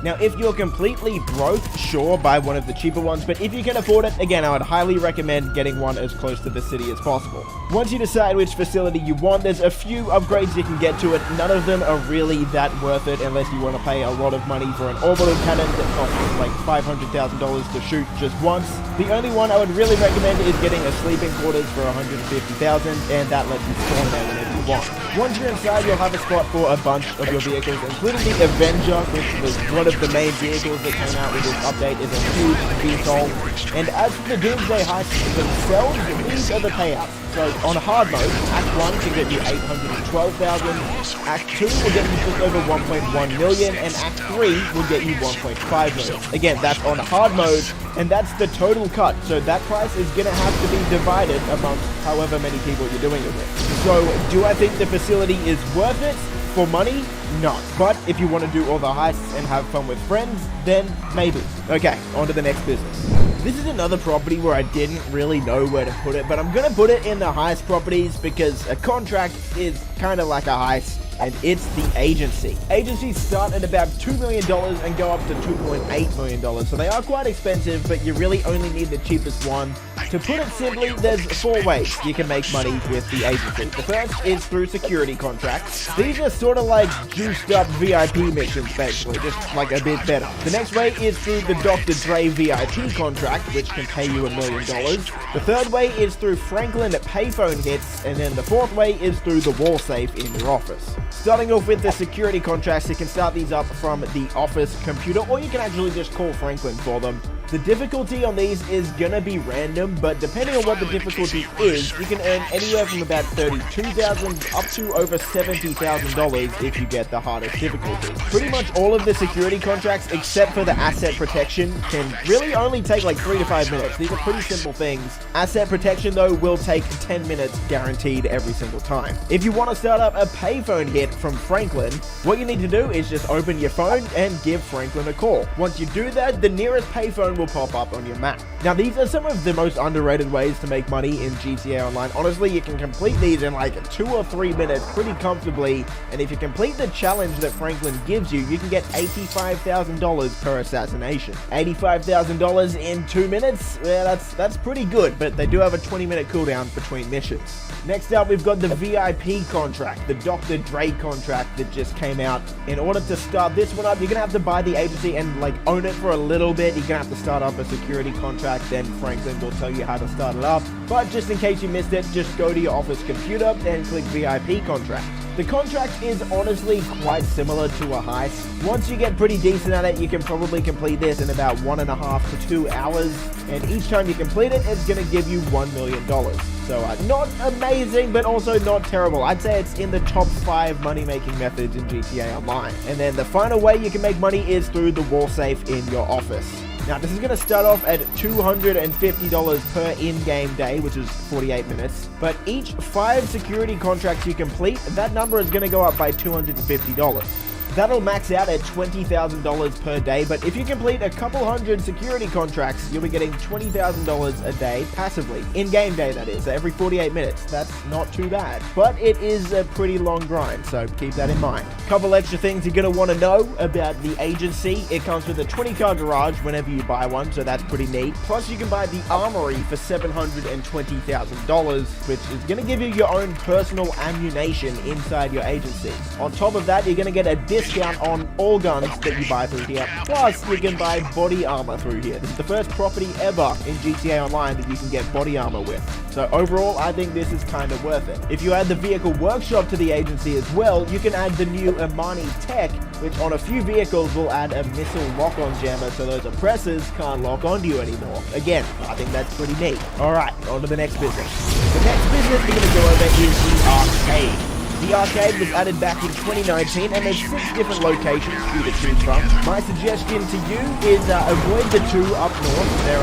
Now, if you're completely broke, sure, buy one of the cheaper ones, but if you can afford it, again, I would highly recommend getting one as close to the city as possible. Once you decide which facility you want, there's a few upgrades you can get to it. None of them are really that worth it unless you want to pay a lot of money for an orbital cannon that costs like $500,000 to shoot just once. The only one I would really recommend is getting a sleeping quarters for $150,000, and that lets you spawn there whenever you want. Once you're inside, you'll have a spot for a bunch of your vehicles, including the Avenger, which was one of the main vehicles that came out with this update, is a huge VTOL. And as for the Doomsday heists themselves, these are the payouts. So on hard mode, Act 1 can get you $812,000, Act 2 will get you just over $1.1 million, and Act 3 will get you $1.5 million. Again, that's on hard mode, and that's the total cut, so that price is going to have to be divided amongst however many people you're doing it with. So, do I think the facility is worth it? For money? No. But if you want to do all the heists and have fun with friends, then maybe. Okay, on to the next business. This is another property where I didn't really know where to put it, but I'm going to put it in the heist properties because a contract is kind of like a heist, and it's the agency. Agencies start at about $2 million and go up to $2.8 million, so they are quite expensive, but you really only need the cheapest one. To put it simply, there's 4 ways you can make money with the agency. The first is through security contracts. These are sort of like juiced up VIP missions, basically, just like a bit better. The next way is through the Dr. Dre VIP contract, which can pay you $1 million. The third way is through Franklin payphone hits, and then the fourth way is through the wall safe in your office. Starting off with the security contracts, you can start these up from the office computer, or you can actually just call Franklin for them. The difficulty on these is gonna be random, but depending on what the difficulty is, you can earn anywhere from about $32,000 up to over $70,000 if you get the hardest difficulty. Pretty much all of the security contracts, except for the asset protection, can really only take like 3 to 5 minutes. These are pretty simple things. Asset protection, though, will take 10 minutes guaranteed every single time. If you want to start up a payphone hit from Franklin, what you need to do is just open your phone and give Franklin a call. Once you do that, the nearest payphone will pop up on your map. Now, these are some of the most underrated ways to make money in GTA Online. Honestly, you can complete these in like 2 or 3 minutes pretty comfortably, and if you complete the challenge that Franklin gives you, you can get $85,000 per assassination. $85,000 in 2 minutes? Yeah, that's pretty good, but they do have a 20-minute cooldown between missions. Next up, we've got the VIP contract, the Dr. Dre contract that just came out. In order to start this one up, you're gonna have to buy the agency and like own it for a little bit. You're gonna have to start up a security contract, then Franklin will tell you how to start it up. But just in case you missed it, just go to your office computer and click VIP contract. The contract is honestly quite similar to a heist. Once you get pretty decent at it, you can probably complete this in about 1.5 to 2 hours, and each time you complete it, it's gonna give you $1 million. So not amazing, but also not terrible. I'd say it's in the top 5 money-making methods in GTA Online. And then the final way you can make money is through the wall safe in your office. Now, this is going to start off at $250 per in-game day, which is 48 minutes. But each 5 security contracts you complete, that number is going to go up by $250. That'll max out at $20,000 per day, but if you complete a couple hundred security contracts, you'll be getting $20,000 a day passively. In-game day, that is, every 48 minutes. That's not too bad, but it is a pretty long grind, so keep that in mind. Couple extra things you're going to want to know about the agency. It comes with a 20-car garage whenever you buy one, so that's pretty neat. Plus, you can buy the armory for $720,000, which is going to give you your own personal ammunition inside your agency. On top of that, you're going to get a discount on all guns that you buy through here. Plus, you can buy body armor through here. This is the first property ever in GTA Online that you can get body armor with. So overall, I think this is kind of worth it. If you add the vehicle workshop to the agency as well, you can add the new Imani tech, which on a few vehicles will add a missile lock-on jammer so those oppressors can't lock onto you anymore. Again, I think that's pretty neat. Alright, on to the next business. The next business we're going to go over is the arcade. The arcade was added back in 2019 and there's 6 different locations for you to choose from. My suggestion to you is avoid the 2 up north. They're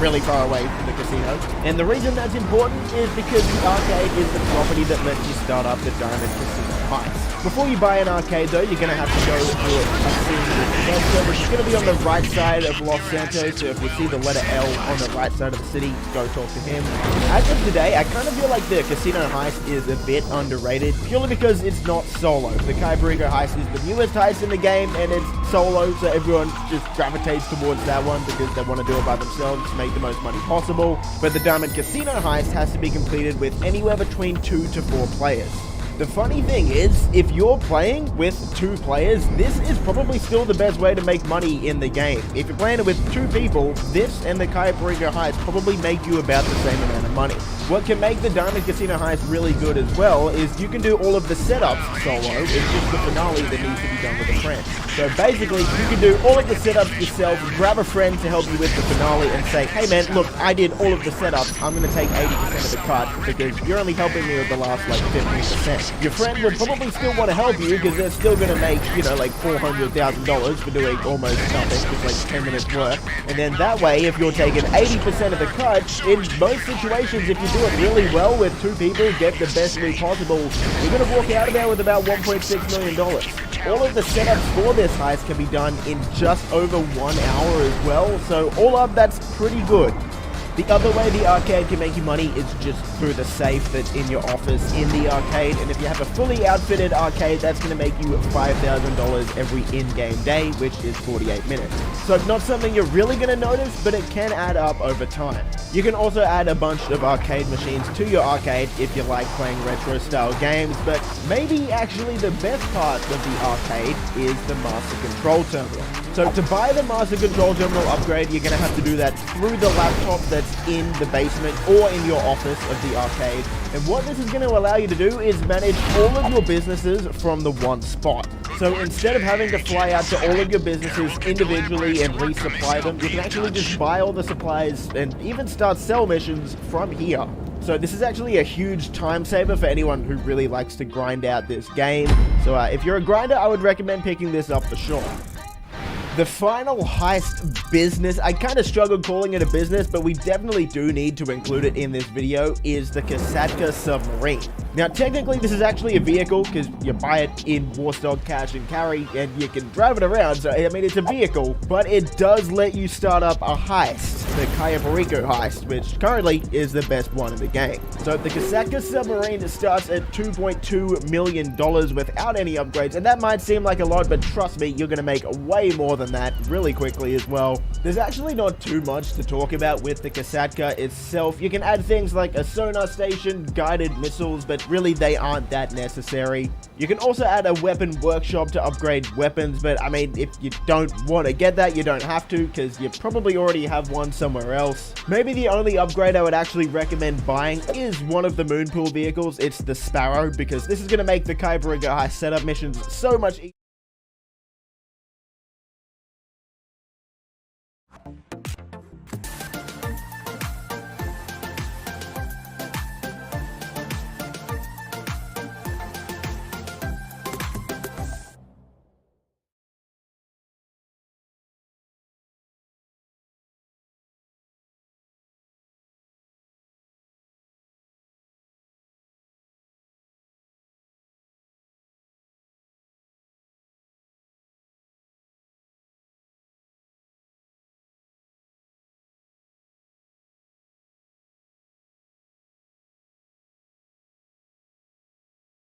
really far away from the casino. And the reason that's important is because the arcade is the property that lets you start up the Diamond Casino Heights. Before you buy an arcade though, you're going to have to go through a cutscene with Nestor, which is going to be on the right side of Los Santos. So if you see the letter L on the right side of the city, go talk to him. As of today, I kind of feel like the Casino Heist is a bit underrated, purely because it's not solo. The Kyberego Heist is the newest heist in the game, and it's solo, so everyone just gravitates towards that one because they want to do it by themselves to make the most money possible. But the Diamond Casino Heist has to be completed with anywhere between 2 to 4 players. The funny thing is, if you're playing with 2 players, this is probably still the best way to make money in the game. If you're playing it with 2 people, this and the Kyberego Heist probably make you about the same amount of money. What can make the Diamond Casino Heist really good as well is you can do all of the setups solo. It's just the finale that needs to be done with a friend. So basically, you can do all of the setups yourself, grab a friend to help you with the finale and say, hey man, look, I did all of the setups, I'm going to take 80% of the cut because you're only helping me with the last like 15%. Your friend will probably still want to help you because they're still going to make, you know, like $400,000 for doing almost nothing, just like 10 minutes work. And then that way, if you're taking 80% of the cut, in most situations, if you do it really well with 2 people, get the best loot possible, you're going to walk out of there with about $1.6 million. All of the setups for this heist can be done in just over 1 hour as well, so all up, that's pretty good. The other way the arcade can make you money is just through the safe that's in your office in the arcade, and if you have a fully outfitted arcade, that's going to make you $5,000 every in-game day, which is 48 minutes. So not something you're really going to notice, but it can add up over time. You can also add a bunch of arcade machines to your arcade if you like playing retro-style games, but maybe actually the best part of the arcade is the Master Control Terminal. So to buy the Master Control Terminal upgrade, you're going to have to do that through the laptop that that's in the basement or in your office of the arcade. And what this is going to allow you to do is manage all of your businesses from the one spot. So instead of having to fly out to all of your businesses individually and resupply them, you can actually just buy all the supplies and even start sell missions from here. So this is actually a huge time saver for anyone who really likes to grind out this game. So if you're a grinder, I would recommend picking this up for sure. The final heist business, I kind of struggled calling it a business, but we definitely do need to include it in this video, is the Kasatka submarine. Now, technically, this is actually a vehicle because you buy it in Warstock Cash and Carry and you can drive it around. So, I mean, it's a vehicle, but it does let you start up a heist, the KLEVV heist, which currently is the best one in the game. So, the Kasatka submarine starts at $2.2 million without any upgrades, and that might seem like a lot, but trust me, you're going to make way more than that really quickly as well. There's actually not too much to talk about with the Kasatka itself. You can add things like a sonar station, guided missiles, but really they aren't that necessary. You can also add a weapon workshop to upgrade weapons, but I mean, if you don't want to get that, you don't have to, because you probably already have one somewhere else. Maybe the only upgrade I would actually recommend buying is one of the Moonpool vehicles. It's the Sparrow, because this is going to make the KLEVV heist setup missions so much easier.